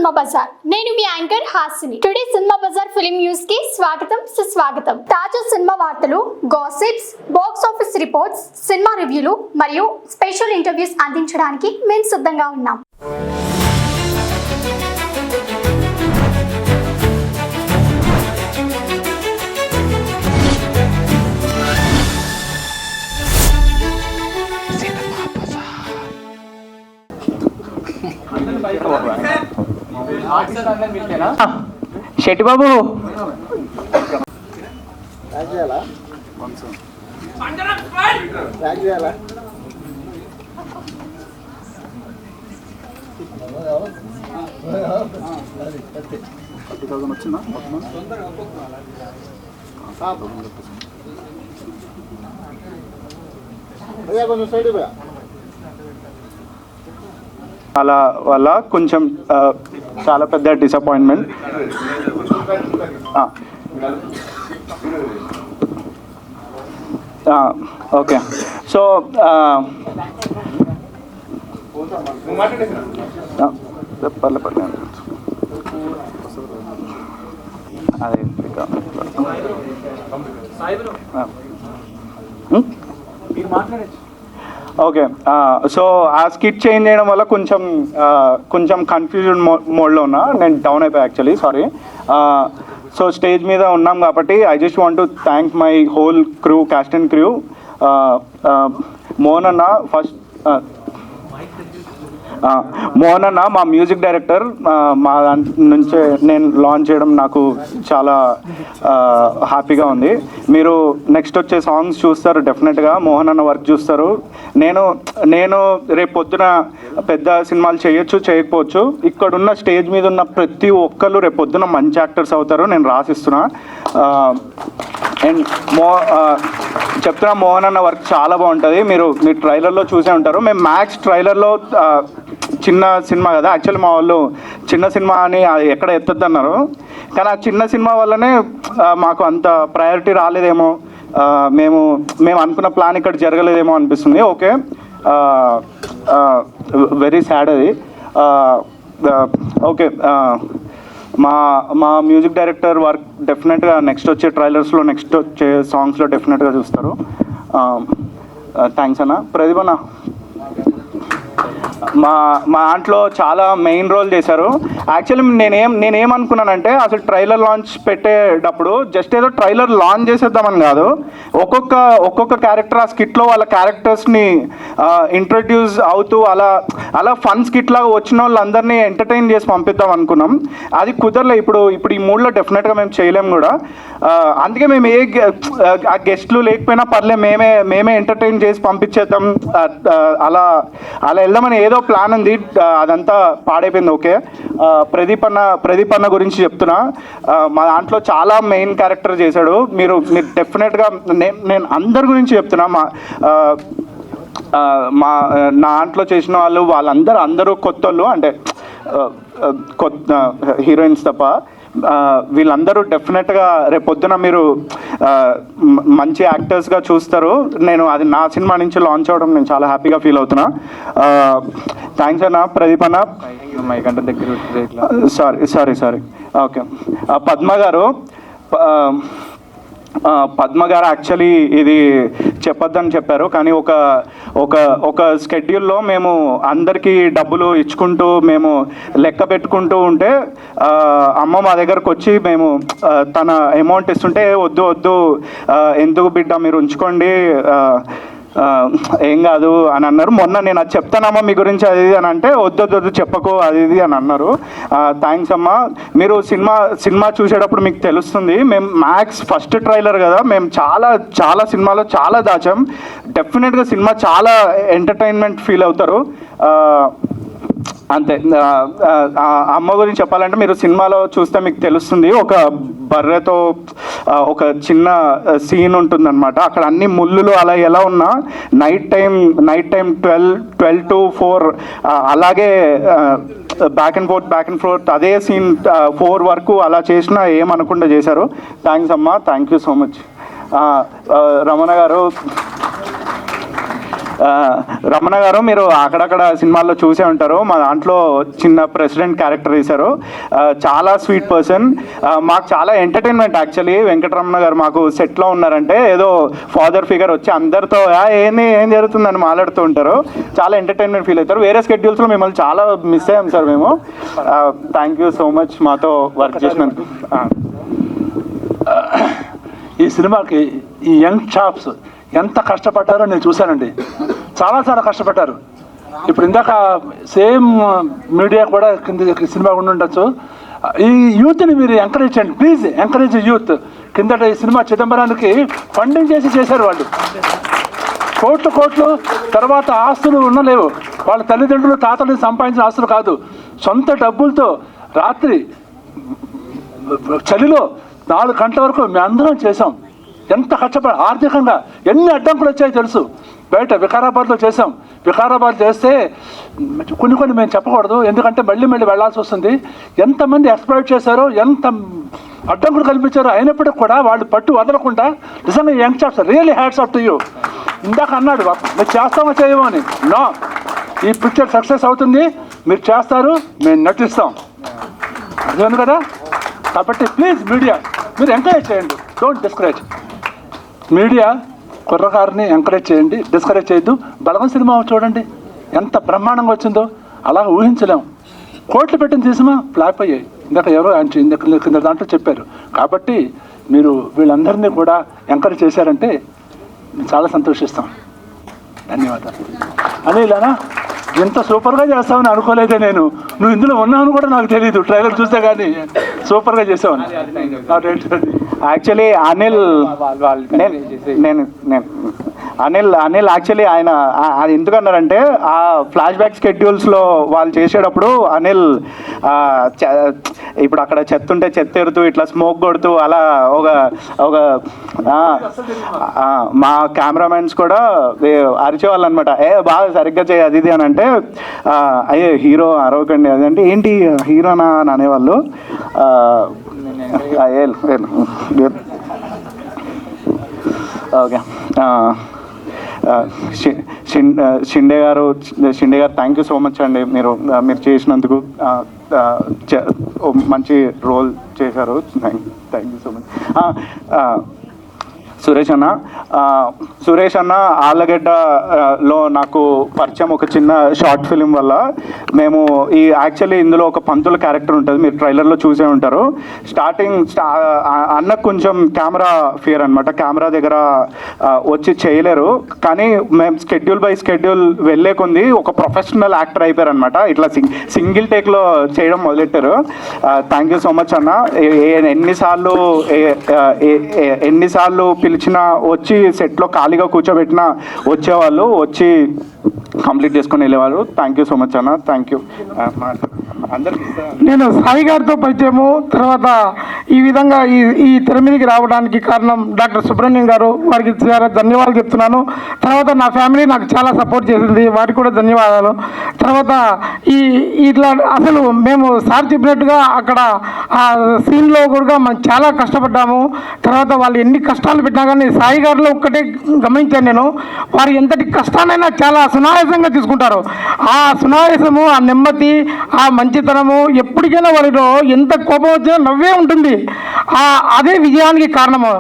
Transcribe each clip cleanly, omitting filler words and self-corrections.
Cinema Bazaar. నేను మీ anchor Hasini. Today Cinema Bazaar film news కి స్వాగతం సుస్వాగతం. తాజా సినిమా వార్తలు, gossips, box office reports, cinema రివ్యూలు మరియు స్పెషల్ ఇంటర్వ్యూస్ అందించడానికి మేము సిద్ధంగా ఉన్నాం. శెట్టి బాబు అలా వల్ల కొంచెం చాలా పెద్ద డిసప్పాయింట్మెంట్. ఓకే, సో పర్లే అదే ఓకే. సో ఆ స్కిట్ చేంజ్ చేయడం వల్ల కొంచెం కన్ఫ్యూజన్ మోడ్లో ఉన్నా. నేను డౌన్ అయిపోయా యాక్చువల్లీ, సారీ. సో స్టేజ్ మీద ఉన్నాం కాబట్టి I just want to thank my whole crew, cost and crew. Mohan అన్న మోహన్ అన్న మా మ్యూజిక్ డైరెక్టర్. మా నుంచే నేను లాంచ్ చేయడం నాకు చాలా హ్యాపీగా ఉంది. మీరు నెక్స్ట్ వచ్చే సాంగ్స్ చూస్తారు, డెఫినెట్గా మోహన్ అన్న వర్క్ చూస్తారు. నేను రేపు పొద్దున పెద్ద సినిమాలు చేయొచ్చు, చేయకపోవచ్చు. ఇక్కడున్న స్టేజ్ మీద ఉన్న ప్రతి ఒక్కరు రేపు పొద్దున మంచి యాక్టర్స్ అవుతారు, నేను రాసిస్తున్నా. అండ్ చెప్తున్నా, మోహన్ అన్న వర్క్ చాలా బాగుంటుంది. మీరు ట్రైలర్లో చూసే ఉంటారు. మేము మ్యాక్స్ ట్రైలర్లో చిన్న సినిమా కదా, యాక్చువల్లీ మా వాళ్ళు చిన్న సినిమా అని ఎక్కడ ఎత్తద్దు అన్నారు. కానీ ఆ చిన్న సినిమా వల్లనే మాకు అంత ప్రయారిటీ రాలేదేమో, మేము అనుకున్న ప్లాన్ ఇక్కడ జరగలేదేమో అనిపిస్తుంది. ఓకే, వెరీ సాడ్ అది. ఓకే, మా మ్యూజిక్ డైరెక్టర్ వర్క్ డెఫినెట్గా నెక్స్ట్ వచ్చే ట్రైలర్స్లో, నెక్స్ట్ వచ్చే సాంగ్స్లో డెఫినెట్గా చూస్తారు. థ్యాంక్స్ అన్న. ప్రదీప్ అన్న మా దాంట్లో చాలా మెయిన్ రోల్ చేశారు. యాక్చువల్లీ నేనేమనుకున్నానంటే, అసలు ట్రైలర్ లాంచ్ పెట్టేటప్పుడు జస్ట్ ఏదో ట్రైలర్ లాంచ్ చేసేద్దామని కాదు, ఒక్కొక్క క్యారెక్టర్ ఆ స్కిట్లో వాళ్ళ క్యారెక్టర్స్ని ఇంట్రడ్యూస్ అవుతూ అలా ఫన్ స్కిట్ లాగా వచ్చిన వాళ్ళందరినీ ఎంటర్టైన్ చేసి పంపిద్దాం అనుకున్నాం. అది కుదరలే. ఇప్పుడు ఈ మూడ్లో డెఫినెట్గా మేము చేయలేము కూడా. అందుకే మేము ఆ గెస్ట్లు లేకపోయినా పర్లే, మేమే ఎంటర్టైన్ చేసి పంపించేద్దాం, అలా వెళ్దామని ఏదో ప్లాన్ ఉంది. అదంతా పాడైపోయింది. ఓకే, ప్రదీప్ అన్న గురించి చెప్తున్నా. మా దాంట్లో చాలా మెయిన్ క్యారెక్టర్ చేశాడు. మీరు డెఫినెట్గా, నేను అందరి గురించి చెప్తున్నా. నా దాంట్లో చేసిన వాళ్ళందరూ కొత్త వాళ్ళు, అంటే కొత్త హీరోయిన్స్ తప్ప. వీళ్ళందరూ డెఫినెట్గా రేపొద్దున మీరు మంచి యాక్టర్స్గా చూస్తారు. అది నా సినిమా నుంచి లాంచ్ అవ్వడం నేను చాలా హ్యాపీగా ఫీల్ అవుతున్నా. థ్యాంక్స్ అన్న. ప్రదీప్ అన్న మైకంట దగ్గర సారీ. ఓకే, పద్మ గారు యాక్చువల్లీ ఇది చెప్పొద్దని చెప్పారు, కానీ ఒక స్కెడ్యూల్లో మేము అందరికీ డబ్బులు ఇచ్చుకుంటూ మేము లెక్క పెట్టుకుంటూ ఉంటే అమ్మ మా దగ్గరకు వచ్చి మేము తన అమౌంట్ ఇస్తుంటే, వద్దు ఎందుకు బిడ్డ మీరు ఉంచుకోండి, ఏం కాదు అని అన్నారు. మొన్న నేను అది చెప్తానమ్మా మీ గురించి అది అని అంటే, వద్దు చెప్పకు అది ఇది అని అన్నారు. థ్యాంక్స్ అమ్మా. మీరు సినిమా చూసేటప్పుడు మీకు తెలుస్తుంది. మేము మ్యాక్స్ ఫస్ట్ ట్రైలర్ కదా, మేము చాలా సినిమాలో చాలా దాచాం. డెఫినెట్గా సినిమా చాలా ఎంటర్టైన్మెంట్ ఫీల్ అవుతారు. అంతే. అమ్మ గురించి చెప్పాలంటే, మీరు సినిమాలో చూస్తే మీకు తెలుస్తుంది. ఒక బర్రెతో ఒక చిన్న సీన్ ఉంటుందన్నమాట. అక్కడ అన్ని ముళ్ళులు అలా ఎలా ఉన్నా నైట్ టైం 12 to 4 అలాగే బ్యాక్ అండ్ ఫోర్త్ అదే సీన్ 4 వరకు అలా చేసినా ఏమనకుండా చేశారు. థ్యాంక్స్ అమ్మ, thank you so much. Ramana గారు రమణ గారు మీరు అక్కడక్కడ సినిమాల్లో చూసే ఉంటారు. మా దాంట్లో చిన్న ప్రెసిడెంట్ క్యారెక్టర్ వేశారు. చాలా స్వీట్ పర్సన్. మాకు చాలా ఎంటర్టైన్మెంట్ యాక్చువల్లీ. వెంకటరమణ గారు మాకు సెట్లో ఉన్నారంటే ఏదో ఫాదర్ ఫిగర్ వచ్చి అందరితో ఏం జరుగుతుందని మాట్లాడుతూ ఉంటారు. చాలా ఎంటర్టైన్మెంట్ ఫీల్ అవుతారు. వేరే స్కెడ్యూల్స్లో మిమ్మల్ని చాలా మిస్ అయ్యాం సార్ మేము. థ్యాంక్ యూ సో మచ్ మాతో వర్క్ చేసినందుకు. ఈ సినిమాకి ఈ యంగ్ షాప్స్ ఎంత కష్టపడ్డారో నేను చూశానండి. చాలా కష్టపడ్డారు. ఇప్పుడు ఇందాక సేమ్ మీడియా కూడా కింద సినిమా ఉండి ఉండొచ్చు. ఈ యూత్ని మీరు ఎంకరేజ్ చేయండి ప్లీజ్. Encourage youth. కిందట ఈ సినిమా చిదంబరానికి ఫండింగ్ చేశారు వాళ్ళు. కోట్లు తర్వాత ఆస్తులు ఉండలేవు. వాళ్ళ తల్లిదండ్రులు తాతలు సంపాదించిన ఆస్తులు కాదు, సొంత డబ్బులతో రాత్రి చలిలో 4 గంటల వరకు మేము అందరం చేసాం. ఎంత కష్టపడి ఆర్థికంగా ఎన్ని అడ్డంకులు వచ్చాయో తెలుసు. బయట వికారాబాద్లో చేసాం. వికారాబాద్ చేస్తే కొన్ని మేము చెప్పకూడదు, ఎందుకంటే మళ్ళీ వెళ్ళాల్సి వస్తుంది. ఎంతమంది ఎక్స్ప్లాయిట్ చేశారో, ఎంత అడ్డంకులు కల్పించారో, అయినప్పటికీ కూడా వాళ్ళు పట్టు వదలకుండా నిజంగా young shops really hats off to you. ఇందాక అన్నాడు మీరు చేస్తామో చేయమో అని. నో, ఈ పిక్చర్ సక్సెస్ అవుతుంది, మీరు చేస్తారు, మేము నటిస్తాం. అర్థమైంది కదా? కాబట్టి ప్లీజ్ మీడియా మీరు ఎంకరేజ్ చేయండి, డోంట్ డిస్కరేజ్. మీడియా కుర్రగారిని ఎంకరేజ్ చేయండి, డిస్కరేజ్ చేయొద్దు. బలగం సినిమా చూడండి ఎంత బ్రహ్మాండంగా వచ్చిందో, అలాగ ఊహించలేము. కోట్లు పెట్టిన సినిమా ఫ్లాప్ అయ్యాయి. ఇందాక ఎవరో కింద దాంట్లో చెప్పారు. కాబట్టి మీరు వీళ్ళందరినీ కూడా ఎంకరేజ్ చేశారంటే చాలా సంతోషిస్తాం. ధన్యవాదాలు. అనిలానా ఎంత సూపర్గా చేస్తామని అనుకోలేదే నేను. నువ్వు ఇందులో ఉన్నావని కూడా నాకు తెలియదు, ట్రైలర్ చూస్తే కానీ సూపర్గా చేసావని. యాక్చువల్లీ అనిల్ యాక్చువల్లీ ఆయన అది ఎందుకన్నారంటే ఆ ఫ్లాష్ బ్యాక్ స్కెడ్యూల్స్లో వాళ్ళు చేసేటప్పుడు అనిల్ ఇప్పుడు అక్కడ చెత్త ఉంటే చెత్త ఎరుతూ ఇట్లా స్మోక్ కొడుతూ అలా ఒక మా కెమెరామెన్స్ కూడా అరిచేవాళ్ళు అనమాట. బాగా సరిగ్గా చేయ అది ఇది అని అంటే అయ్యే హీరో అరవకండి అది అంటే ఏంటి హీరోనా అని అనేవాళ్ళు. ఓకే షిండే గారు థ్యాంక్ యూ సో మచ్ అండి. మీరు చేసినందుకు మంచి రోల్ చేశారు. Thank you so much. Suresh అన్న ఆళ్ళగడ్డలో నాకు పరిచయం ఒక చిన్న షార్ట్ ఫిలిం వల్ల. మేము యాక్చువల్లీ ఇందులో ఒక పంతుల క్యారెక్టర్ ఉంటుంది, మీరు ట్రైలర్లో చూసే ఉంటారు. అన్నకు కొంచెం కెమెరా ఫియర్ అనమాట, కెమెరా దగ్గర వచ్చి చేయలేరు. కానీ మేము స్కెడ్యూల్ బై స్కెడ్యూల్ వెళ్ళే కొంది ఒక ప్రొఫెషనల్ యాక్టర్ అయిపోయారు అనమాట. ఇట్లా సింగిల్ టేక్లో చేయడం మొదలెట్టారు. థ్యాంక్ యూ సో మచ్ అన్న. ఎన్నిసార్లు పిలిచినా వచ్చి సెట్లో ఖాళీగా కూర్చోబెట్టినా వచ్చేవాళ్ళు, వచ్చి కంప్లీట్ చేసుకొని వెళ్ళేవాళ్ళు. థ్యాంక్ యూ సో మచ్ అన్న. Thank you. నేను సాయి గారితో పరిచయము, తర్వాత ఈ విధంగా ఈ తెర మీదకి రావడానికి కారణం డాక్టర్ సుబ్రహ్మణ్యం గారు, వారికి చాలా ధన్యవాదాలు చెప్తున్నాను. తర్వాత నా ఫ్యామిలీ నాకు చాలా సపోర్ట్ చేసింది, వారికి కూడా ధన్యవాదాలు. తర్వాత ఇట్లా అసలు మేము సార్ చెప్పినట్టుగా అక్కడ ఆ సీన్లో కూడా మనం చాలా కష్టపడ్డాము. తర్వాత వాళ్ళు ఎన్ని కష్టాలు పెట్టినా కానీ సాయి గారిలో ఒక్కటే గమనించాను నేను, వారు ఎంతటి కష్టానైనా చాలా సునాయాసంగా తీసుకుంటారు. ఆ సునాయాసము, ఆ నెమ్మది, ఆ మంచితనము, ఎప్పటికైనా వారిలో ఎంత కోపం వచ్చినా నవ్వే ఉంటుంది. అదే విజయానికి కారణము.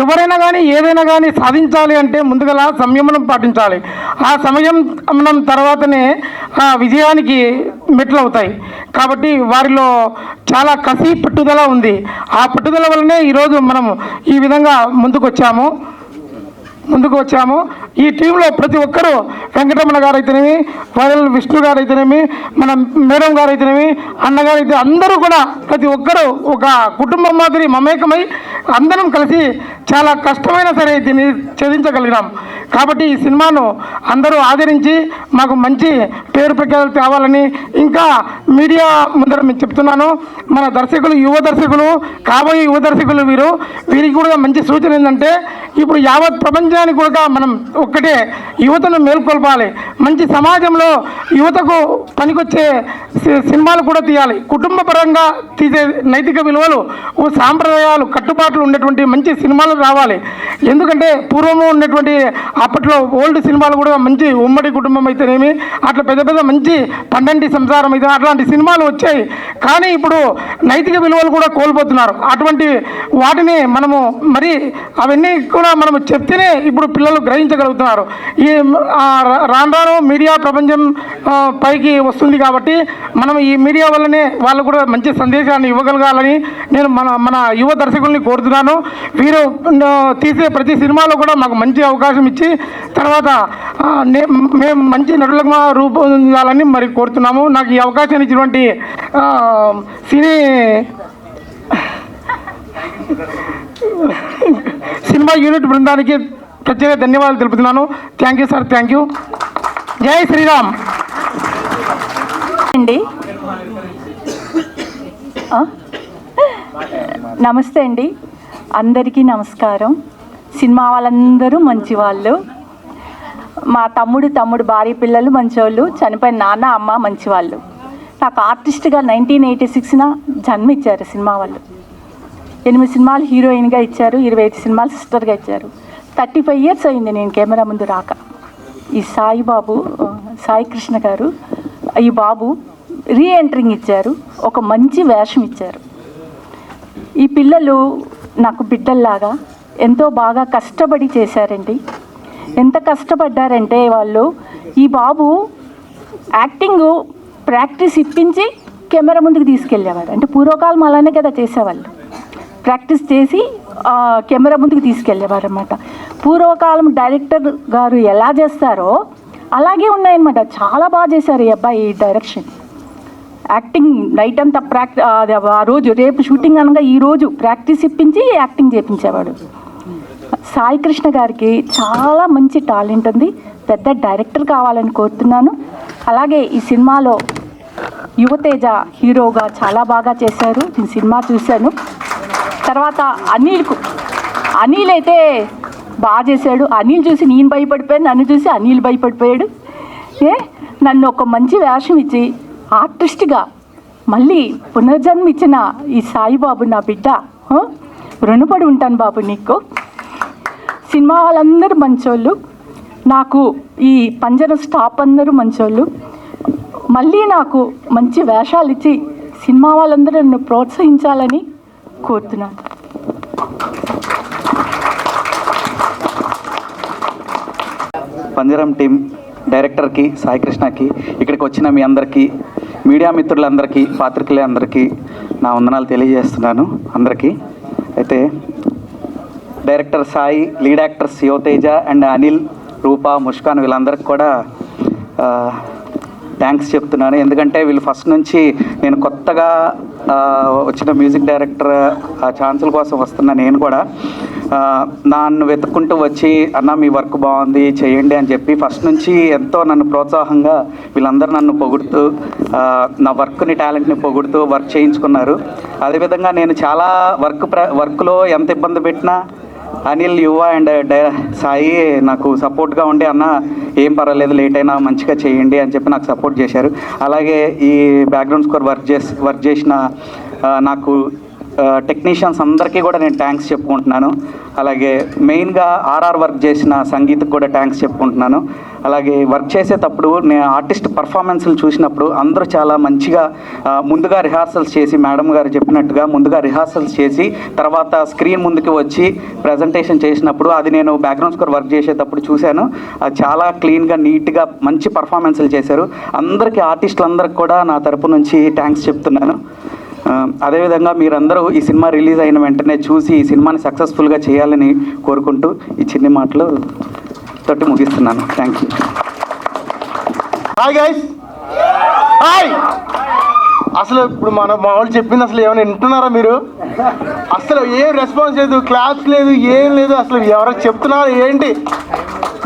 ఎవరైనా కానీ ఏదైనా కానీ సాధించాలి అంటే ముందుగా సంయమనం పాటించాలి. ఆ సంయమనం తర్వాతనే ఆ విజయానికి మెట్లు అవుతాయి. కాబట్టి వారిలో చాలా కసి పట్టుదల ఉంది. ఆ పట్టుదల వల్లనే ఈరోజు మనం ఈ విధంగా ముందుకు వచ్చాము. ఈ టీంలో ప్రతి ఒక్కరూ, వెంకటరమణ గారు అయితేనేమి, వైరల్ విష్ణు గారు అయితేనేమి, మన మేడం గారు అయితేనేమి, అన్నగారు అయితే అందరూ కూడా ప్రతి ఒక్కరూ ఒక కుటుంబం మాదిరి మమేకమై అందరం కలిసి చాలా కష్టమైనా సరే దీన్ని ఛేదించగలిగినాం. కాబట్టి ఈ సినిమాను అందరూ ఆదరించి మాకు మంచి పేరు ప్రఖ్యాతులు తేవాలని ఇంకా మీడియా ముందర నేను చెప్తున్నాను. మన దర్శకులు, కాబోయే యువ దర్శకులు వీరికి కూడా మంచి సూచన ఏంటంటే, ఇప్పుడు యావత్ ప్రపంచానికి కూడా మనం ఒక్కటే యువతను మేల్కొల్పాలి. మంచి సమాజంలో యువతకు పనికొచ్చే సినిమాలు కూడా తీయాలి. కుటుంబ పరంగా తీసే నైతిక విలువలు, సాంప్రదాయాలు, కట్టుబాట్లు ఉన్నటువంటి మంచి సినిమాలు రావాలి. ఎందుకంటే పూర్వము ఉన్నటువంటి అప్పట్లో ఓల్డ్ సినిమాలు కూడా మంచి ఉమ్మడి కుటుంబం అయితేనేమి అట్లా పెద్ద పెద్ద మంచి పండంటి సంసారం అయితే అట్లాంటి సినిమాలు వచ్చాయి. కానీ ఇప్పుడు నైతిక విలువలు కూడా కోల్పోతున్నారు. అటువంటి వాటిని మనము మరి అవన్నీ కూడా మనము చెప్తేనే ఇప్పుడు పిల్లలు గ్రహించగలుగుతున్నారు. ఈ రాను రాను మీడియా ప్రపంచం పైకి వస్తుంది కాబట్టి మనం ఈ మీడియా వల్లనే వాళ్ళు కూడా మంచి సందేశాన్ని ఇవ్వగలగాలని నేను మన యువ దర్శకుల్ని కోరుతున్నాను. వీరు తీసే ప్రతి సినిమాలో కూడా మాకు మంచి అవకాశం ఇచ్చి తర్వాత మేము మంచి నటులుగా రూపొందాలని మరి కోరుతున్నాము. నాకు ఈ అవకాశాన్ని ఇచ్చినటువంటి సినిమా యూనిట్ బృందానికి ప్రత్యేక ధన్యవాదాలు తెలుపుతున్నాను. Thank you sir, thank you. జై శ్రీరామ్ అండి. నమస్తే అండి, అందరికీ నమస్కారం. సినిమా వాళ్ళందరూ మంచి వాళ్ళు. మా తమ్ముడు భార్య పిల్లలు మంచివాళ్ళు, చనిపోయిన నాన్న అమ్మ మంచివాళ్ళు. నాకు ఆర్టిస్ట్గా 1986న జన్మ ఇచ్చారు సినిమా వాళ్ళు. 8 సినిమాలు హీరోయిన్గా ఇచ్చారు, 25 సినిమాలు సిస్టర్గా ఇచ్చారు. 35 years అయింది నేను కెమెరా ముందు రాక. ఈ సాయి కృష్ణ గారు ఈ బాబు రీఎంట్రింగ్ ఇచ్చారు, ఒక మంచి వేషం ఇచ్చారు. ఈ పిల్లలు నాకు బిడ్డల్లాగా ఎంతో బాగా కష్టపడి చేశారండి. ఎంత కష్టపడ్డారంటే వాళ్ళు, ఈ బాబు యాక్టింగ్ ప్రాక్టీస్ ఇప్పించి కెమెరా ముందుకు తీసుకెళ్ళేవాడు. అంటే పూర్వకాలం అలానే కదా చేసేవాళ్ళు, ప్రాక్టీస్ చేసి కెమెరా ముందుకు తీసుకెళ్ళేవారు అన్నమాట. పూర్వకాలం డైరెక్టర్ గారు ఎలా చేస్తారో అలాగే ఉన్నాయన్నమాట. చాలా బాగా చేశారు ఈ అబ్బాయి డైరెక్షన్. యాక్టింగ్ నైట్ అంతా ఆ రోజు రేపు షూటింగ్ అనగా ఈరోజు ప్రాక్టీస్ ఇప్పించి యాక్టింగ్ చేయించేవాడు. సాయి కృష్ణ గారికి చాలా మంచి టాలెంట్ ఉంది, పెద్ద డైరెక్టర్ కావాలని కోరుతున్నాను. అలాగే ఈ సినిమాలో యువతేజ హీరోగా చాలా బాగా చేశారు. నేను సినిమా చూశాను. తర్వాత అనిల్ అయితే బాగా చేశాడు. అనిల్ చూసి నేను భయపడిపోయాను, నన్ను చూసి అనిల్ భయపడిపోయాడు. నన్ను ఒక మంచి వేషం ఇచ్చి ఆర్టిస్ట్గా మళ్ళీ పునర్జన్మ ఇచ్చిన ఈ సాయిబాబు నా బిడ్డ, రుణపడి ఉంటాను బాబు నీకు. సినిమా వాళ్ళందరూ మంచోళ్ళు, నాకు ఈ పంజర స్టాప్ అందరూ మంచోళ్ళు. మళ్ళీ నాకు మంచి వేషాలు ఇచ్చి సినిమా వాళ్ళందరూ నన్ను ప్రోత్సహించాలని కోరుతున్నాను. పంజరం టీం డైరెక్టర్కి, సాయి కృష్ణకి, ఇక్కడికి వచ్చిన మీ అందరికీ, మీడియా మిత్రులందరికీ, పాత్రికేయులందరికీ నా వందనాలు తెలియజేస్తున్నాను అందరికీ. అయితే director Sai, lead actors Yuvateja and Anil, Rupa, Muskan వీళ్ళందరికీ కూడా థ్యాంక్స్ చెప్తున్నాను. ఎందుకంటే వీళ్ళు ఫస్ట్ నుంచి నేను కొత్తగా వచ్చిన మ్యూజిక్ డైరెక్టర్ ఛాన్సుల కోసం వస్తున్నా. నేను కూడా నన్ను వెతుక్కుంటూ వచ్చి అన్న మీ వర్క్ బాగుంది చేయండి అని చెప్పి ఫస్ట్ నుంచి ఎంతో నన్ను ప్రోత్సాహంగా వీళ్ళందరూ నన్ను పొగుడుతూ నా వర్క్ని, టాలెంట్ని పొగుడుతూ వర్క్ చేయించుకున్నారు. అదేవిధంగా నేను చాలా వర్క్లో ఎంత ఇబ్బంది పెట్టినా అనిల్, యువ అండ్ సాయి నాకు సపోర్ట్గా ఉండి అన్న ఏం పర్వాలేదు లేట్ అయినా మంచిగా చేయండి అని చెప్పి నాకు సపోర్ట్ చేశారు. అలాగే ఈ బ్యాక్గ్రౌండ్ స్కోర్ వర్క్ చేసిన నాకు టెక్నీషియన్స్ అందరికీ కూడా నేను థ్యాంక్స్ చెప్పుకుంటున్నాను. అలాగే మెయిన్గా ఆర్ఆర్ వర్క్ చేసిన సంగీత్కి కూడా థ్యాంక్స్ చెప్పుకుంటున్నాను. అలాగే వర్క్ చేసేటప్పుడు నేను ఆర్టిస్ట్ పర్ఫార్మెన్స్లు చూసినప్పుడు అందరూ చాలా మంచిగా ముందుగా రిహార్సల్స్ చేసి, మేడం గారు చెప్పినట్టుగా ముందుగా రిహార్సల్స్ చేసి తర్వాత స్క్రీన్ ముందుకు వచ్చి ప్రజెంటేషన్ చేసినప్పుడు అది నేను బ్యాక్గ్రౌండ్ స్కోర్ వర్క్ చేసేటప్పుడు చూశాను. అది చాలా క్లీన్గా, నీట్గా మంచి పర్ఫార్మెన్స్లు చేశారు. అందరికీ, ఆర్టిస్టులందరికీ కూడా నా తరపు నుంచి థ్యాంక్స్ చెప్తున్నాను. అదేవిధంగా మీరందరూ ఈ సినిమా రిలీజ్ అయిన వెంటనే చూసి ఈ సినిమాని సక్సెస్ఫుల్గా చేయాలని కోరుకుంటూ ఈ చిన్ని మాటలు తోటి ముగిస్తున్నాను. Thank you. Hi guys, hi. అసలు ఇప్పుడు మా వాళ్ళు చెప్పింది అసలు ఏమైనా వింటున్నారా మీరు? అసలు ఏం రెస్పాన్స్ లేదు, క్లాప్స్ లేదు, ఏం లేదు. అసలు ఎవరో చెప్తున్నారు ఏంటి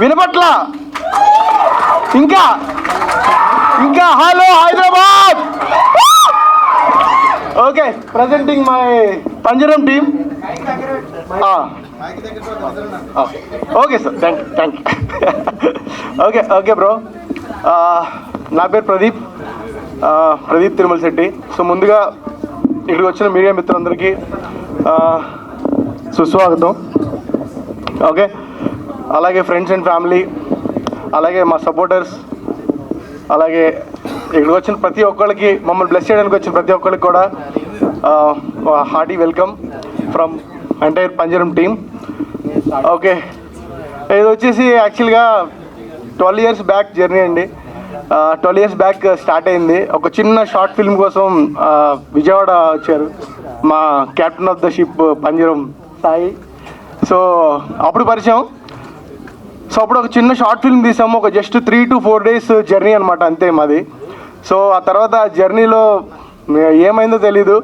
వినపట్లా? ఇంకా hello Hyderabad. Okay, presenting my Panjaram team. Okay sir, thank you. Okay bro, నా పేరు ప్రదీప్ తిరుమల శెట్టి. సో ముందుగా ఇక్కడికి వచ్చిన మీడియా మిత్రులందరికీ సుస్వాగతం. ఓకే, అలాగే ఫ్రెండ్స్ అండ్ ఫ్యామిలీ, అలాగే మా సపోర్టర్స్, అలాగే ఇక్కడికి వచ్చిన ప్రతి ఒక్కరికి, మమ్మల్ని బ్లెస్ చేయడానికి వచ్చిన ప్రతి ఒక్కరికి కూడా hearty welcome from entire Panjaram team. Okay, ఇది వచ్చేసి యాక్చువల్గా 12 years బ్యాక్ జర్నీ అండి. 12 years బ్యాక్ స్టార్ట్ అయింది. ఒక చిన్న షార్ట్ ఫిల్మ్ కోసం విజయవాడ వచ్చారు మా కెప్టెన్ ఆఫ్ ద షిప్ పంజరం సాయి. సో అప్పుడు పరిచయం. సో అప్పుడు ఒక చిన్న షార్ట్ ఫిల్మ్ తీసాము, ఒక జస్ట్ 3 to 4 days జర్నీ అనమాట, అంతే మాది. సో ఆ తర్వాత జర్నీలో ఏమైందో తెలీదు.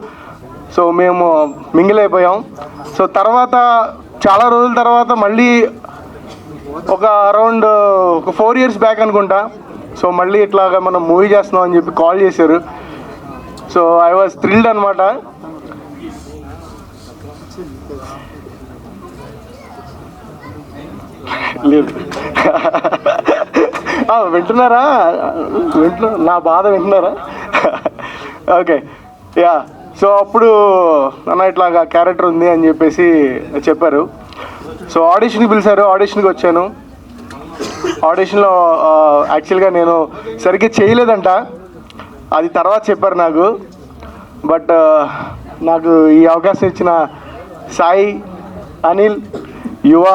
సో మేము మింగిల్ అయిపోయాం. సో తర్వాత చాలా రోజుల తర్వాత మళ్ళీ ఒక అరౌండ్ ఒక 4 years బ్యాక్ అనుకుంటా, సో మళ్ళీ ఇట్లాగా మనం మూవీ చేస్తున్నాం అని చెప్పి కాల్ చేశారు. సో ఐ వాజ్ థ్రిల్డ్ అనమాట. లేదు వింటున్నారా? నా బాధ వింటున్నారా? Okay, yeah. సో అప్పుడు అన్న ఇట్లాగా క్యారెక్టర్ ఉంది అని చెప్పేసి చెప్పారు. సో ఆడిషన్కి పిలిచారు, ఆడిషన్కి వచ్చాను. ఆడిషన్లో యాక్చువల్గా నేను సరిగ్గా చేయలేదంట, అది తర్వాత చెప్పారు నాకు. బట్ నాకు ఈ అవకాశం ఇచ్చిన సాయి, అనిల్, యువ,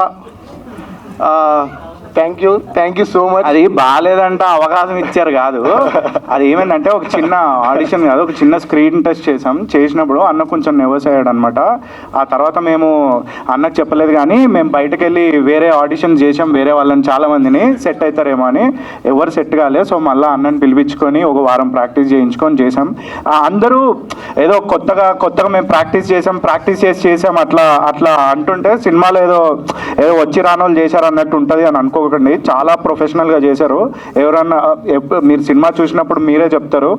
థ్యాంక్ యూ సో మచ్. అది బాగాలేదంట అవకాశం ఇచ్చారు కాదు, అది ఏమైందంటే ఒక చిన్న ఆడిషన్ కాదు, ఒక చిన్న స్క్రీన్ టెస్ట్ చేసినప్పుడు అన్న కొంచెం నెర్వస్ అయ్యాడు అనమాట. ఆ తర్వాత మేము అన్నకు చెప్పలేదు, కానీ మేము బయటకు వెళ్ళి వేరే ఆడిషన్ చేసాం, వేరే వాళ్ళని చాలామందిని సెట్ అవుతారేమో అని. ఎవరు సెట్ కాలేదు. సో మళ్ళీ అన్నని పిలిపించుకొని ఒక వారం ప్రాక్టీస్ చేయించుకొని చేసాం. అందరూ ఏదో కొత్తగా మేము ప్రాక్టీస్ చేసాం అట్లా అంటుంటే సినిమాలో ఏదో వచ్చి రానోళ్ళు చేశారు అన్నట్టు ఉంటుంది అని అనుకోకండి. చాలా ప్రొఫెషనల్గా చేశారు. ఎవరన్నా మీరు సినిమా చూసినప్పుడు మీరే చెప్తారు,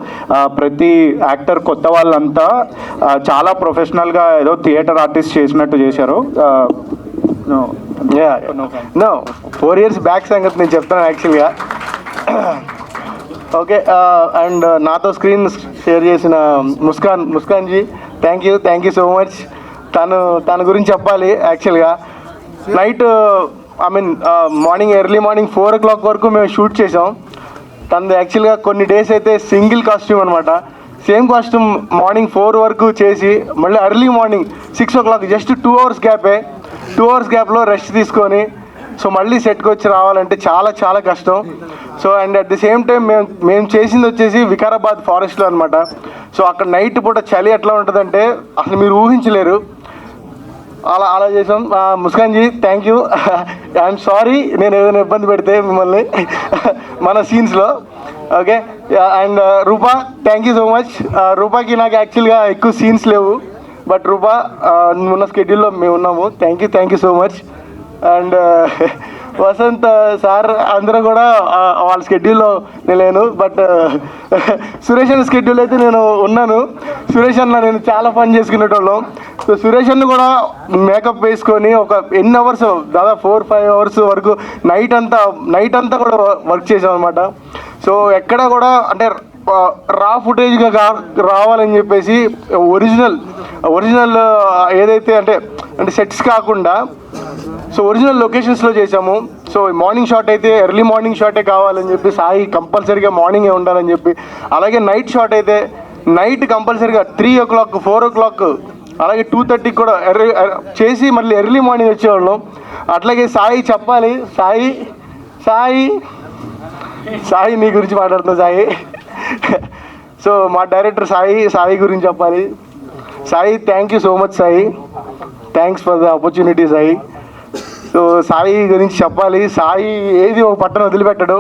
ప్రతి యాక్టర్ కొత్త వాళ్ళంతా చాలా ప్రొఫెషనల్గా ఏదో థియేటర్ ఆర్టిస్ట్ చేసినట్టు చేశారు. 4 years బ్యాక్ సంగతి నేను చెప్తాను యాక్చువల్గా. ఓకే, అండ్ నాతో స్క్రీన్ షేర్ చేసిన Muskan ji, thank you so much. తన గురించి చెప్పాలి. యాక్చువల్గా నైట్ ఎర్లీ మార్నింగ్ 4 o'clock వరకు మేము షూట్ చేసాం. తనది యాక్చువల్గా కొన్ని డేస్ అయితే సింగిల్ కాస్ట్యూమ్ అనమాట, సేమ్ కాస్ట్యూమ్ మార్నింగ్ 4 వరకు చేసి మళ్ళీ early morning 6 o'clock just 2 hours గ్యాపే. 2 hours గ్యాప్లో రెస్ట్ తీసుకొని సో మళ్ళీ సెట్కి వచ్చి రావాలంటే చాలా చాలా కష్టం. So and at the same time మేము చేసింది వచ్చేసి వికారాబాద్ ఫారెస్ట్లో అనమాట. సో అక్కడ నైట్ పూట చలి ఎట్లా ఉంటుందంటే అసలు మీరు ఊహించలేరు. అలా చేసాం. Muskan ji, thank you. I'm sorry నేను ఏదైనా ఇబ్బంది పెడితే మిమ్మల్ని మన సీన్స్లో. Okay, and Rupa, thank you so much. రూపాకి నాకు యాక్చువల్గా ఎక్కువ సీన్స్ లేవు, బట్ రూపా ఉన్న స్కెడ్యూల్లో మేము ఉన్నాము. Thank you so much. And Vasanth sir అందరూ కూడా వాళ్ళ స్కెడ్యూల్లో నేను లేను, బట్ సురేష్ అన్న స్కెడ్యూల్ అయితే నేను ఉన్నాను. సురేష్ అన్న నేను చాలా పని చేసుకునేటోళ్ళం. సో సురేష్ అన్న కూడా మేకప్ వేసుకొని ఒక ఎన్ని అవర్స్, దాదాపు 4-5 hours వరకు నైట్ అంతా కూడా వర్క్ చేసాం అనమాట. సో ఎక్కడ కూడా అంటే రా ఫుటేజ్గా రావాలని చెప్పేసి ఒరిజినల్ ఏదైతే అంటే సెట్స్ కాకుండా సో ఒరిజినల్ లొకేషన్స్లో చేసాము. సో మార్నింగ్ షాట్ అయితే ఎర్లీ మార్నింగ్ షాటే కావాలని చెప్పి సాయి కంపల్సరీగా మార్నింగే ఉండాలని చెప్పి, అలాగే నైట్ షాట్ అయితే నైట్ కంపల్సరీగా 3 o'clock 4 o'clock అలాగే 2:30 కూడా చేసి మళ్ళీ ఎర్లీ మార్నింగ్ వచ్చేవాళ్ళం. అట్లాగే సాయి చెప్పాలి. సాయి నీ గురించి మాట్లాడుతున్నా సాయి. సో మా డైరెక్టర్ సాయి గురించి చెప్పాలి. Sai, thank you so much Sai, thanks for the opportunity Sai. So Sai గురించి చెప్పాలి. సాయి ఏది ఒక పట్టణం వదిలిపెట్టడు.